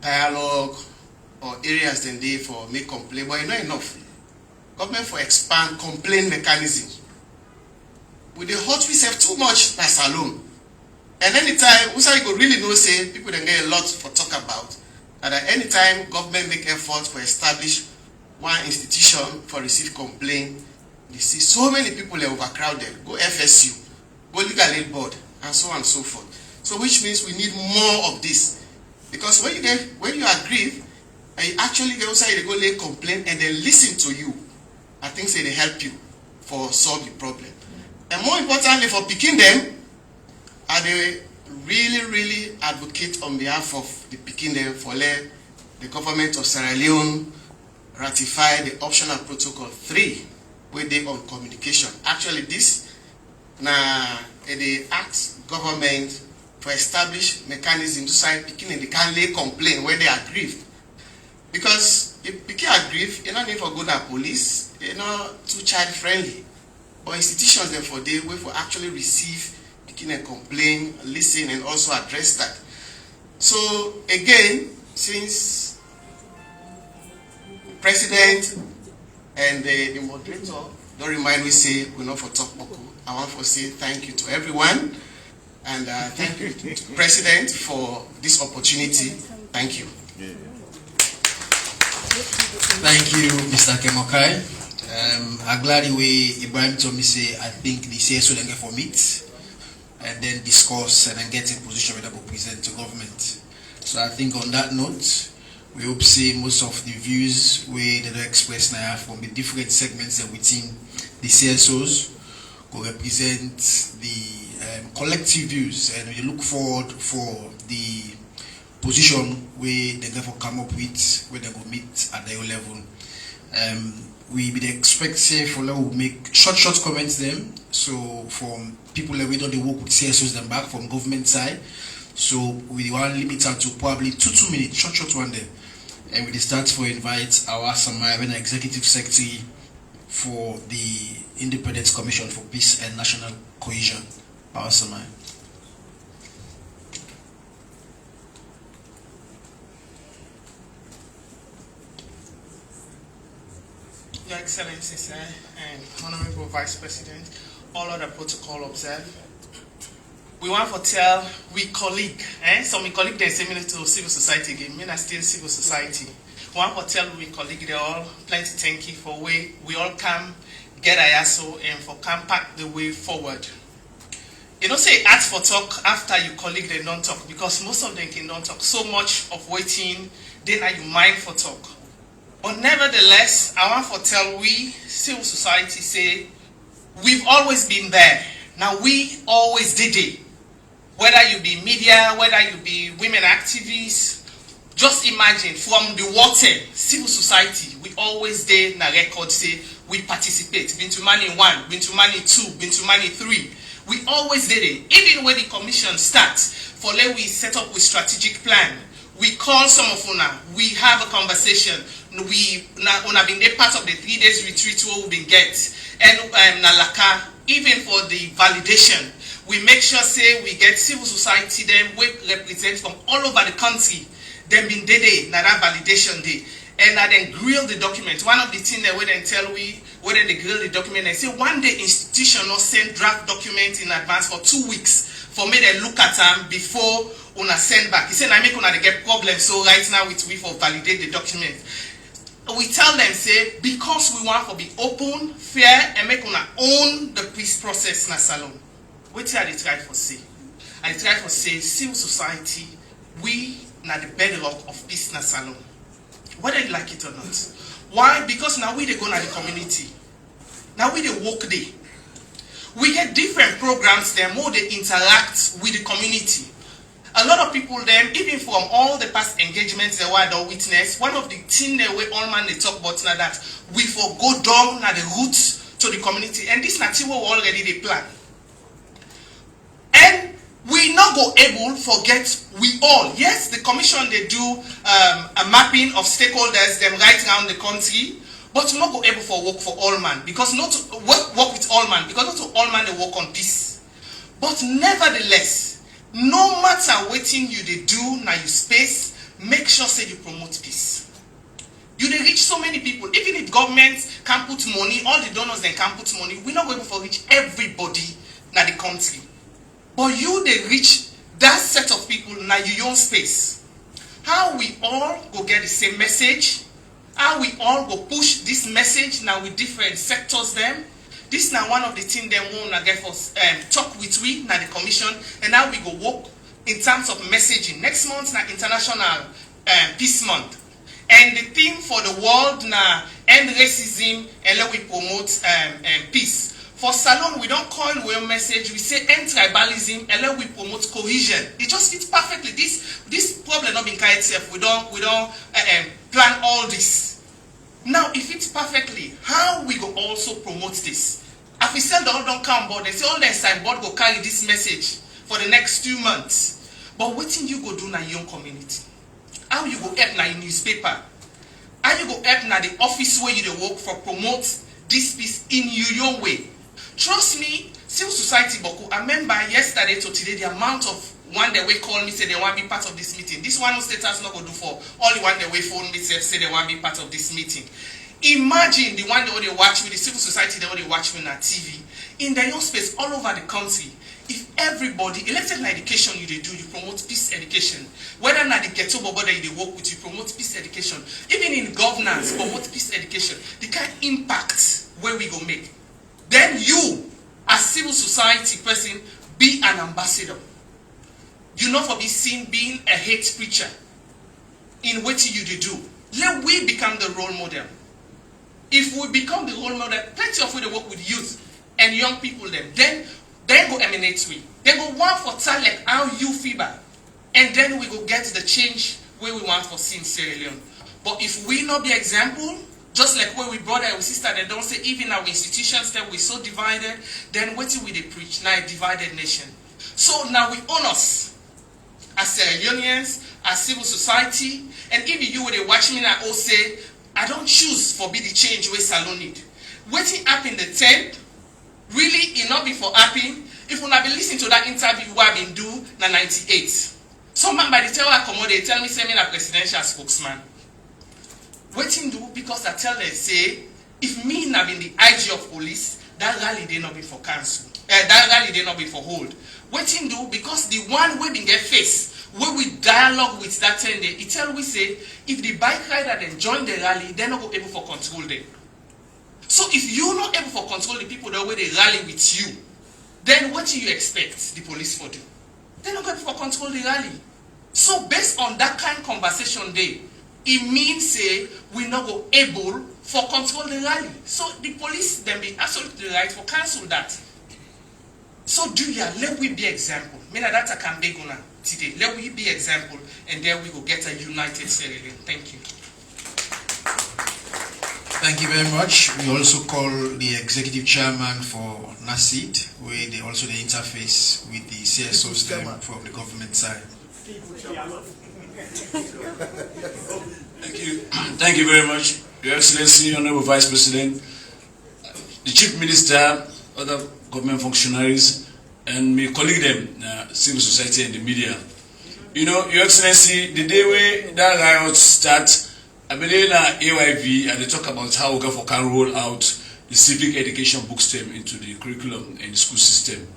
dialogue or areas then they for make complaint, but it's not enough. Government for expand complaint mechanism. With the hot we have too much that's alone. And anytime we say go really know say people then get a lot for talk about. And at any time government make efforts for establish one institution for receive complaint, you see so many people are overcrowded. Go FSU, go legal aid board, and so on and so forth. So which means we need more of this. Because when you agree, and you actually go outside, they go lay complaint and they listen to you. I think say they help you for solve the problem. And more importantly, for picking them, are they really advocate on behalf of the picking them for let the government of Sierra Leone ratify the optional protocol 3 where they on communication. Actually this now they ask government to establish mechanism to say picking and they can lay complaint where they are aggrieved. Because if picking aggrieved, you don't need for go to police, they're not too child friendly. But institutions therefore they will for actually receive picking a complaint, listen and also address that. So again, since President and the moderator don't remind me say we not for talk Boko, I want to say thank you to everyone and thank you to President for this opportunity. Thank you. Thank you, Mr. Kemokai. I'm glad Ibrahim told me say I think the CSO then get for meet and then discuss and then get in position where they will present to government. So I think on that note, we hope see most of the views we they express now from the different segments and within the CSOs will represent the collective views, and we look forward for the position where they go come up with, where they will meet at their level. We would expect say for now we'll make short comments them. So from people that we don't work with CSOs them back from government side. So we want to limit out to probably 2 minutes, short one day. And we start for invite our Samaritan Executive Secretary for the Independence Commission for Peace and National Cohesion. Our Samaritan. Your Excellencies and Honorable Vice President, all other protocol observed. We want to tell we colleague, so my colleague they say me to civil society again, me not still civil society. We want to tell we colleague they all plenty thank you for way we all come get ayaso and for come pack the way forward. You know say ask for talk after you colleague they don't talk because most of them can don't talk so much of waiting, then are you mind for talk. But nevertheless, I want to tell we, civil society, say, we've always been there. Now we always did it. Whether you be media, whether you be women activists, just imagine from the water, civil society, we always did na record say, we participate. Bintumani 1, Bintumani 2, Bintumani 3. We always did it. Even when the commission starts, for let we set up with strategic plan, we call some of una, we have a conversation. We una been there part of the 3 days retreat where we been get and Nalaka, even for the validation, we make sure say we get civil society them we represent from all over the country. Then been day na that validation day, and I then grill the document. One of the things that we then tell we whether they grill the document and say one day institution not send draft document in advance for 2 weeks for me to look at them before una send back. He said I make una they get problems, so right now we for validate the document. We tell them, say, because we want to be open, fair, and make una own the peace process na salon. What are they try for say? I try for say, civil society, we na the bedrock of peace na salon. Whether you like it or not. Why? Because now we they go na the community. Now we they work there. We get different programs there, more they interact with the community. A lot of people them, even from all the past engagements they were the witness, one of the things that we all man they talk about now that we for go down at the roots to the community, and this not what we already they plan. And we not go able forget we all. Yes, the commission they do a mapping of stakeholders them right around the country, but we not go able for work for all man because not to work with all man because not to all man they work on peace. But nevertheless, no matter what thing you they do now you space, make sure say you promote peace. You they reach so many people. Even if governments can put money, all the donors then can put money, we're not going to reach everybody na the country. But you they reach that set of people na your own space. How we all go get the same message? How we all go push this message now with different sectors them? This is now one of the things they want to get us talk with we now the commission, and now we go work in terms of messaging. Next month now International Peace Month, and the theme for the world now end racism and let we promote peace. For Salon we don't call well message, we say end tribalism and let we promote cohesion. It just fits perfectly. This problem not being carried itself. We don't plan all this. Now, if it's perfectly, how we go also promote this? If we sell the all don't come board, they say all the signboard go carry this message for the next 2 months. But what thing you go do na your community? How you go help na your newspaper? How you go help na the office where you dey work for promote this piece in your way? Trust me, civil society Boku, I remember yesterday to today the amount of one day we call me say they want to be part of this meeting. This one status not go do for only one day we phone me say they want to be part of this meeting. Imagine the one that they watch with the civil society that they watch with on TV in their own space all over the country. If everybody elected education you they do, you promote peace education. Whether not the ghetto but whether they work with you promote peace education. Even in governance, promote peace education. The kind of impact where we go make. Then you, as civil society person, be an ambassador. You not for be seen being a hate preacher in what you do. Let we become the role model. If we become the role model, plenty of we they work with youth and young people then go emanate we. Then go want for talent like how you fever. And then we go get the change where we want for see in Sierra Leone. But if we not be example, just like where we brother and sister, they don't say even our institutions that we so divided, then what will they preach? Now a divided nation. So now we own us. As Sierra Leoneans, as civil society, and if you would watch me now, all say, I don't choose for be the change where Salon need. Waiting up in the 10th, really it not be for happen. If you not be listening to that interview what I been do na 98. Some man by the tell I come they tell me say me na presidential spokesman. Waiting do because I tell them say if me not been the IG of police, that rally they not be for cancel. That rally they not be for hold. What him do, because the one we been get face, where we dialogue with that 10 day, it tell we say, if the bike rider then join the rally, they're not able for control them. So if you're not able for control the people the way they rally with you, then what do you expect the police for do? They're not able for control the rally. So based on that kind of conversation day, it means say we not go able for control the rally. So the police then be absolutely right for cancel that. So do ya let we be example. Me na that I can be gonna today. Let we be example, and then we will get a united Sierra Leone. Thank you. Thank you very much. We also call the executive chairman for NACID, where they also the interface with the CSOs from the government side. Thank you. Thank you very much, Your Excellency, Honorable Vice President, the Chief Minister, other government functionaries, and my colleague them, civil society and the media. You know, Your Excellency, the day we that riot start, I believe that AYV and they talk about how we can roll out the civic education book STEM into the curriculum and the school system.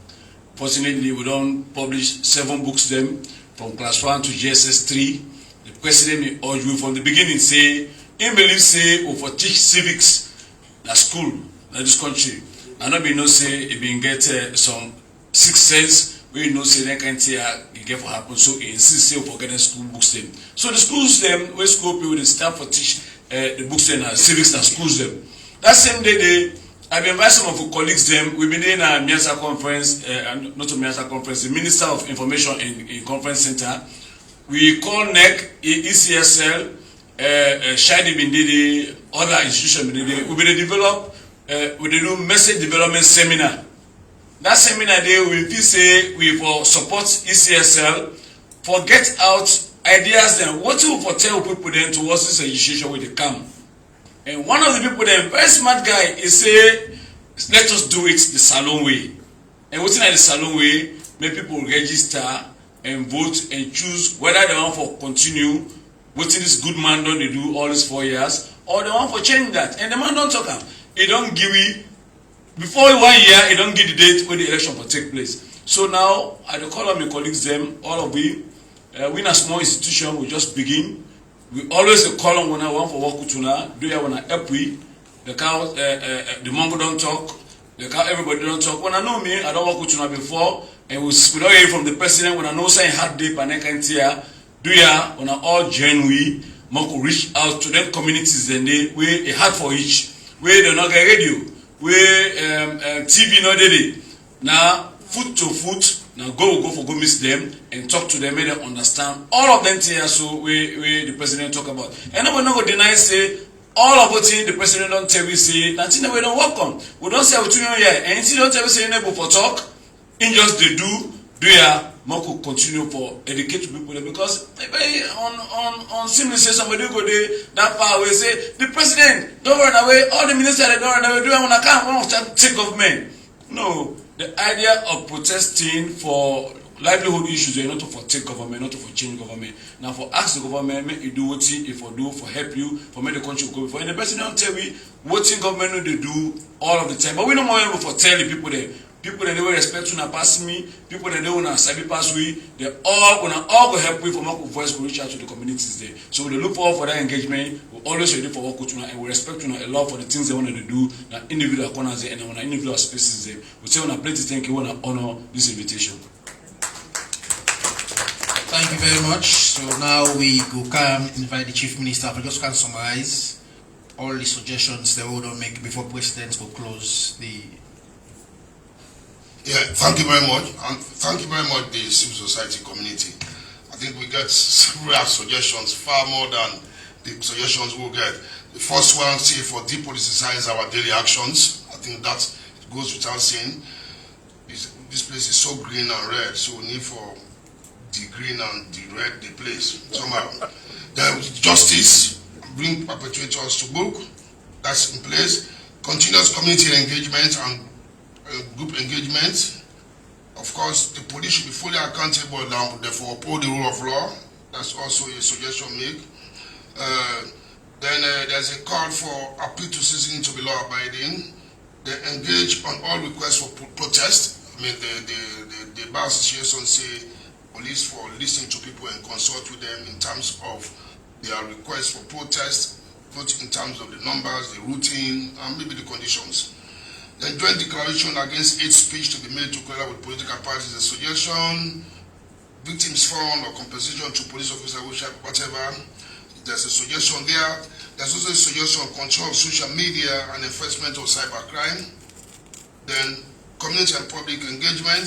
Fortunately, we don't publish 7 books them from class 1 to GSS 3. The president urged you from the beginning say, he believes say we for teach civics at school in this country. And not be no say it been get some 6 cents where you know say that can't you get for happen. So he insists say for getting school books them. So the schools them where school people they start for teach the books them civics and schools them. That same day I've invited some of our colleagues them. We've been in a Miasa conference, not a Miasa conference, the Minister of Information in Conference Center. We call NEC, ECSL, Shadi Bindidi, other institutions Bindidi. We will develop, we do message development seminar. That seminar day we say we for support ECSL for get out ideas then what you for tell people then towards this education where they come. And one of the people then very smart guy is say let us do it the salon way. And what's in the salon way make people register and vote and choose whether they want for continue what this good man done they do all these 4 years or they want for change that. And the man don't talk am. He don't give it before 1 year, he don't give the date when the election will take place. So now, I call on my colleagues, them, all of we in a small institution, we just begin. We always call on when I want for work with una, do you want to help we? The cow, the Mongo don't talk, the cow, everybody don't talk. When I know me, I don't work with una before, and we don't hear from the president when I know say hard day, and I can't hear, do ya, when I all genuine, Mongo reach out to them communities and they, we a heart for each, where they not get radio. Where TV no dey now foot to foot now go for go miss them and talk to them make them understand all of them here so we the president talk about and nobody no go deny say all of what the president don't tell we say nothing we don't work on we don't say between here and he don't tell we say enable for talk in just they do ya Marco continue for educate people because on simply say somebody go there that far away say the president don't run away all the ministers they don't run away do I want to come take government. No, the idea of protesting for livelihood issues is not for take government, not for change government. Now for ask the government make you do what if for do for help you for make the country go before and the president tell me what government they do all of the time but we don't want to tell the people there. People that they will respect you pass me, people that they will sabi pass we, they all go help we for more voice to reach out to the communities there. So we look forward for that engagement. We always ready for work with you and we respect you a lot for the things they want to do, that individual corners there and on individual spaces there. We say on a plenty thank you, we want to honor this invitation. Thank you very much. So now we go come invite the Chief Minister for just can summarize all the suggestions that we will make before President will close the. Yeah, thank you very much, and thank you very much, the civil society community. I think we get several suggestions, far more than the suggestions we'll get. The first one, say, for depoliticize our daily actions. I think that goes without saying. This place is so green and red, so we need for the green and the red the place somehow. Then justice, bring perpetrators to book. That's in place. Continuous community engagement and group engagement. Of course, the police should be fully accountable and therefore uphold the rule of law. That's also a suggestion made. Then there's a call for appeal to citizens to be law-abiding. They engage on all requests for protest. I mean, the bar association say police for listening to people and consult with them in terms of their requests for protest, both in terms of the numbers, the routine, and maybe the conditions. The joint declaration against hate speech to be made together with political parties, a suggestion, victims fund or compensation to police officers, whatever. There's a suggestion there. There's also a suggestion on control of social media and enforcement of cybercrime. Then community and public engagement.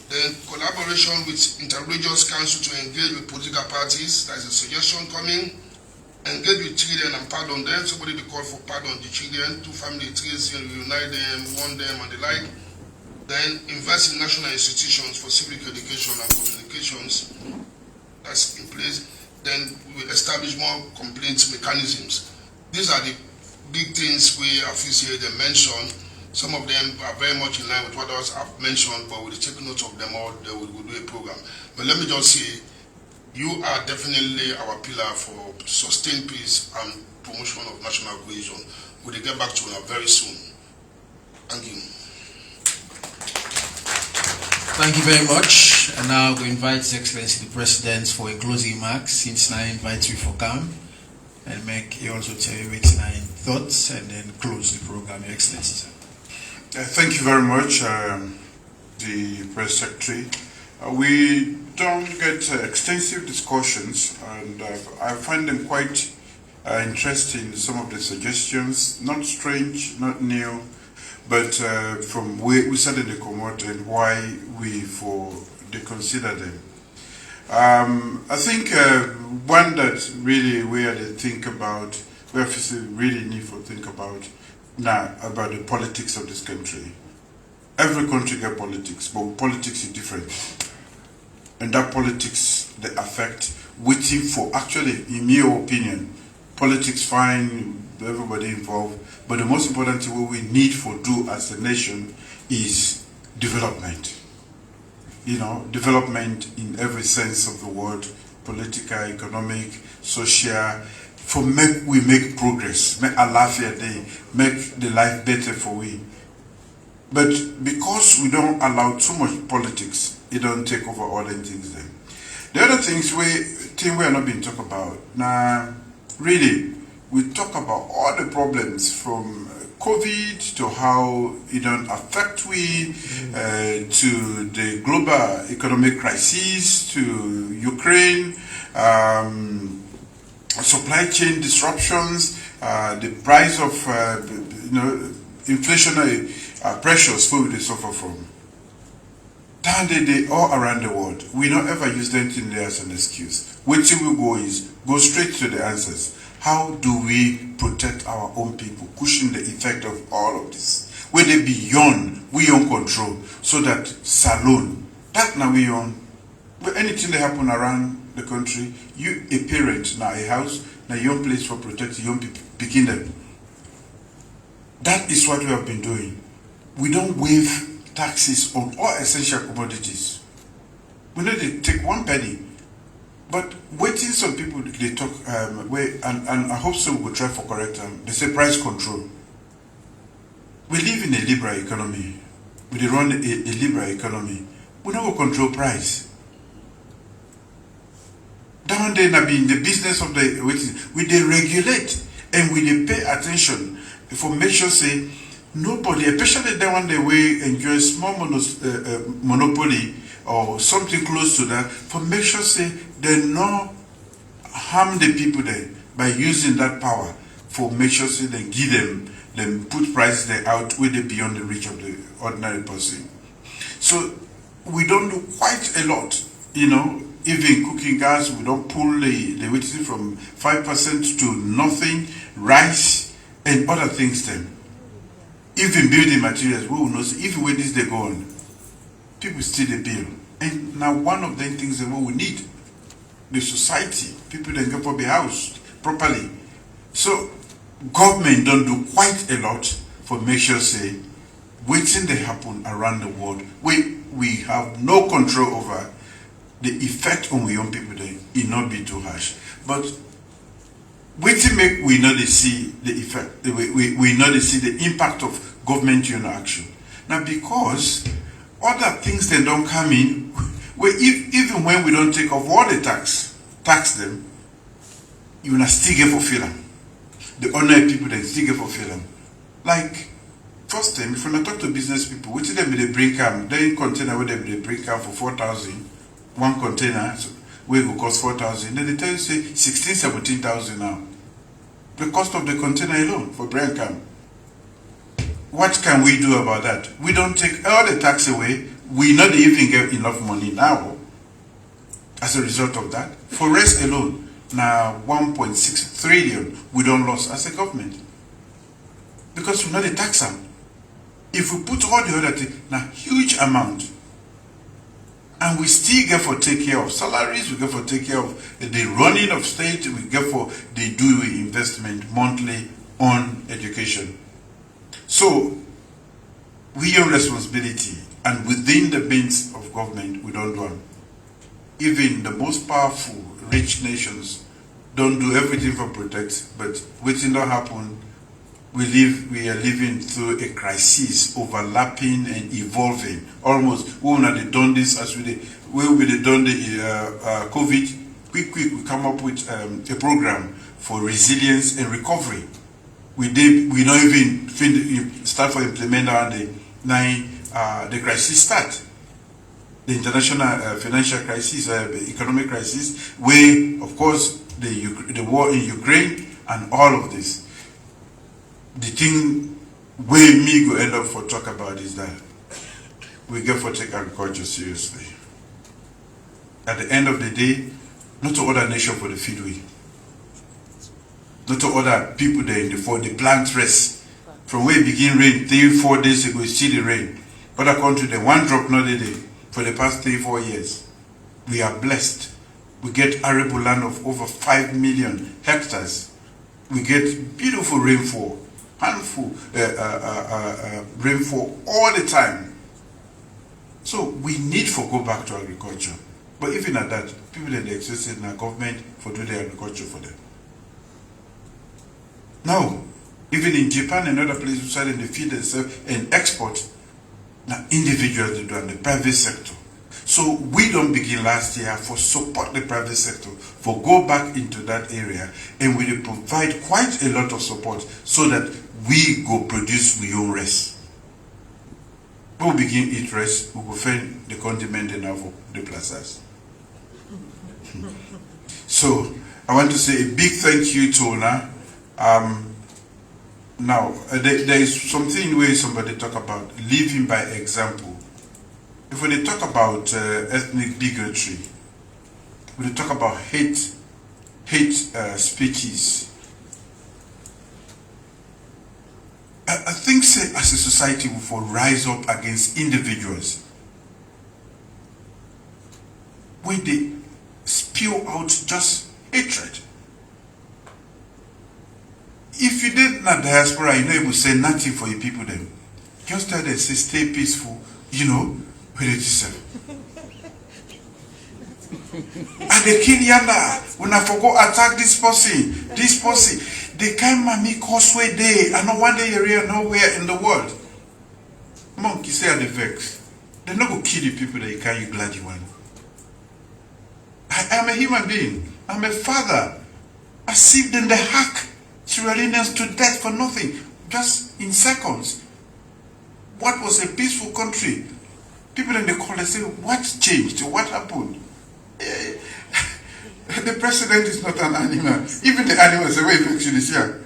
Then collaboration with interreligious council to engage with political parties. There's a suggestion coming. Engage with children and pardon them. Somebody will call for pardon the children. Two family trees, reunite them, warn them, and the like. Then invest in national institutions for civic education and communications. That's in place. Then we establish more complaint mechanisms. These are the big things we officially mentioned. Some of them are very much in line with what others have mentioned, but we'll take note of them all. They will do a program. But let me just say, you are definitely our pillar for sustained peace and promotion of national cohesion. We'll get back to you very soon. Thank you. Thank you very much. And now we invite His Excellency the President for a closing remark, since I invite you for come and he also tell you its 9 thoughts and then close the program, Your Excellency. Thank you very much, the Press Secretary. We don't get extensive discussions, and I find them quite interesting, some of the suggestions, not strange, not new, but from where we suddenly come out and why they consider them. I think one that really we have to think about, we have to really need to think about now about the politics of this country. Every country gets politics, but politics is different. And that politics, they affect waiting for, actually, in my opinion, politics fine, everybody involved, but the most important thing what we need to do as a nation is development. You know, development in every sense of the word, political, economic, social, we make progress, make a life a day, make the life better for we. But because we don't allow too much politics, it don't take over all the things then. The other things we are not being talked about. Now, really, we talk about all the problems from COVID to how it don't affect we, to the global economic crisis, to Ukraine, supply chain disruptions, the price of inflationary pressures food they suffer from. Down they all around the world. We don't ever use anything there as an excuse. Where we go is go straight to the answers. How do we protect our own people, cushion the effect of all of this? Where they beyond we own control, so that salon that now we own. But anything that happen around the country, you a parent now a house now your place for protecting young people, picking them. That is what we have been doing. We don't waive taxes on all essential commodities. We know they take 1 penny. But waiting some people they talk and I hope so we will try for correct them. They say price control. We live in a liberal economy. We run a liberal economy. We don't control price. Down there now be in the business of the waiting. We they regulate and we they pay attention for make sure say nobody, especially the one they way enjoy small monopoly or something close to that, for make sure say they not harm the people there by using that power for make sure say they give them put prices there out way they beyond the reach of the ordinary person. So we don't do quite a lot, you know. Even cooking gas, we don't pull the weighting from 5% to nothing, rice and other things then. Even building materials, we will not see, even when this they go on, people still the bill. And now one of the things that we need, the society, people that go for the house properly. So government don't do quite a lot for make sure say, waiting they happen around the world, we have no control over. The effect on young people there, it not be too harsh. But Waiting make we know they see the effect, we know they see the impact of government action. Now because other things they don't come in, even when we don't take off all the tax them, you will still get fulfill them. The ordinary people they still get fulfill them. Like first time, if I talk to business people, which them they bring come, they container where they bring come for 4,000, one container, so where it will cost 4,000. Then they tell you say 16, 17,000 now. The cost of the container alone for brand cam. What can we do about that? We don't take all the tax away. We not even get enough money now as a result of that. For rest alone, now 1.6 trillion we don't lose as a government. Because we not the tax them. If we put all the other things, now huge amount, and we still get for take care of salaries, we get for take care of the running of state, we get for they do investment monthly on education. So we have responsibility, and within the means of government, we don't do them. Even the most powerful, rich nations don't do everything for protect, but waiting don't happen. We are living through a crisis, overlapping and evolving. Almost, we will not done this as we will be done the COVID. Quick, we come up with a program for resilience and recovery. We not even start for implement on the crisis start. The international financial crisis, economic crisis, where of course the war in Ukraine and all of this. The thing where me go end up for talk about is that we get for take agriculture seriously. At the end of the day, not to other nation for the feed we. Not to other people there for the plant rest. From where it begin rain 3-4 days ago, it's still the rain. Other country, the one drop not a day for the past 3-4 years. We are blessed. We get arable land of over 5 million hectares. We get beautiful rainfall. Handful rainfall all the time. So we need to go back to agriculture. But even at that, people in the exist in our government for do the agriculture for them. Now, even in Japan and other places, selling the feed themselves and export, now individuals they do in the private sector. So we don't begin last year for support the private sector, for go back into that area, and we provide quite a lot of support so that we go produce we own rest. We will begin eat rest, we will find the condiment enough for the plazas. So I want to say a big thank you to Ona. Now there is something where somebody talk about living by example. If we talk about ethnic bigotry, we talk about hate speeches. I think as a society we will rise up against individuals when they spew out just hatred. If you did not diaspora, you know you will say nothing for your people then. Just tell them, say stay peaceful, you know, with yourself. And they kill Yanda. When I forgot attack this person. They can't mammy causeway day and no one day area nowhere in the world. Monkey say are the vex. They're not gonna kill the people that you can't you glad you want. I am a human being. I'm a father. I sieved in the hack Sierra Leoneans to death for nothing. Just in seconds. What was a peaceful country? People in the call they say, what changed? What happened? The president is not an animal. Even the animals, the way it actually is here.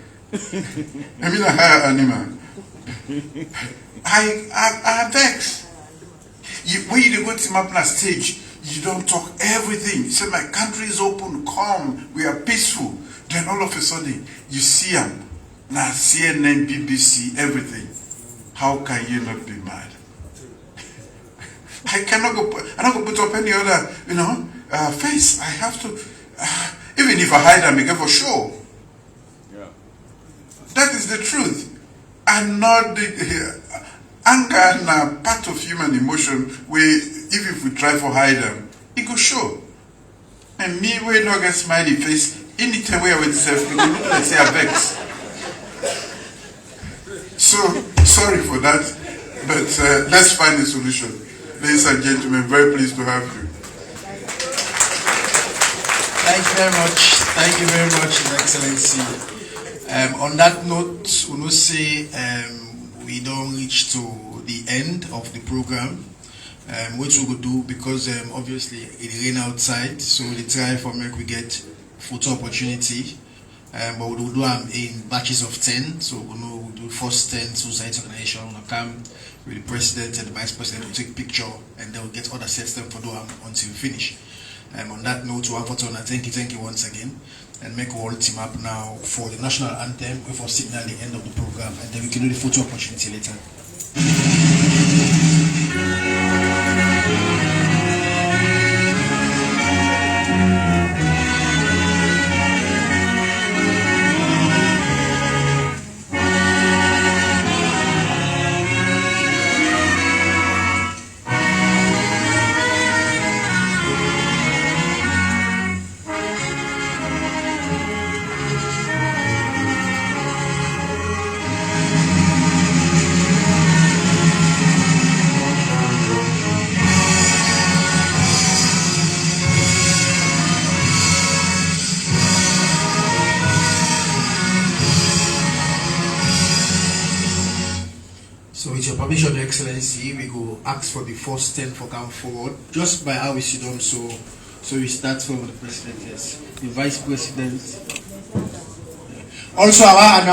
I mean a higher animal. I vex. When you go to my stage, you don't talk everything. You say, my country is open, calm, we are peaceful. Then all of a sudden, you see them. Now CNN, BBC, everything. How can you not be mad? I cannot go put up any other, face. I have to, even if I hide them, I get for sure. Yeah. That is the truth. And not the anger and part of human emotion where even if we try to hide them, it goes show. And me, we not get smiley face, in it away with self, let's say a vex. So, sorry for that, but let's find a solution. Ladies and gentlemen, very pleased to have you. Thank you very much. Thank you very much, Your Excellency. On that note, we will say we don't reach to the end of the program. Which we will do because obviously it rain outside, so we try for make we get photo opportunity. But we will do them in batches of 10. So we'll do first 10 society organization. We'll come with the president and the vice president will take picture, and then we'll get other sets them for do them until we finish. On that note, one photo, and thank you once again, and make all team up now for the national anthem before signal the end of the program, and then we can do the photo opportunity later. So with your permission, Your Excellency, we go ask for the first 10 for come forward, just by how we see them. So we start from the President, yes. The Vice President. Also, our announcement.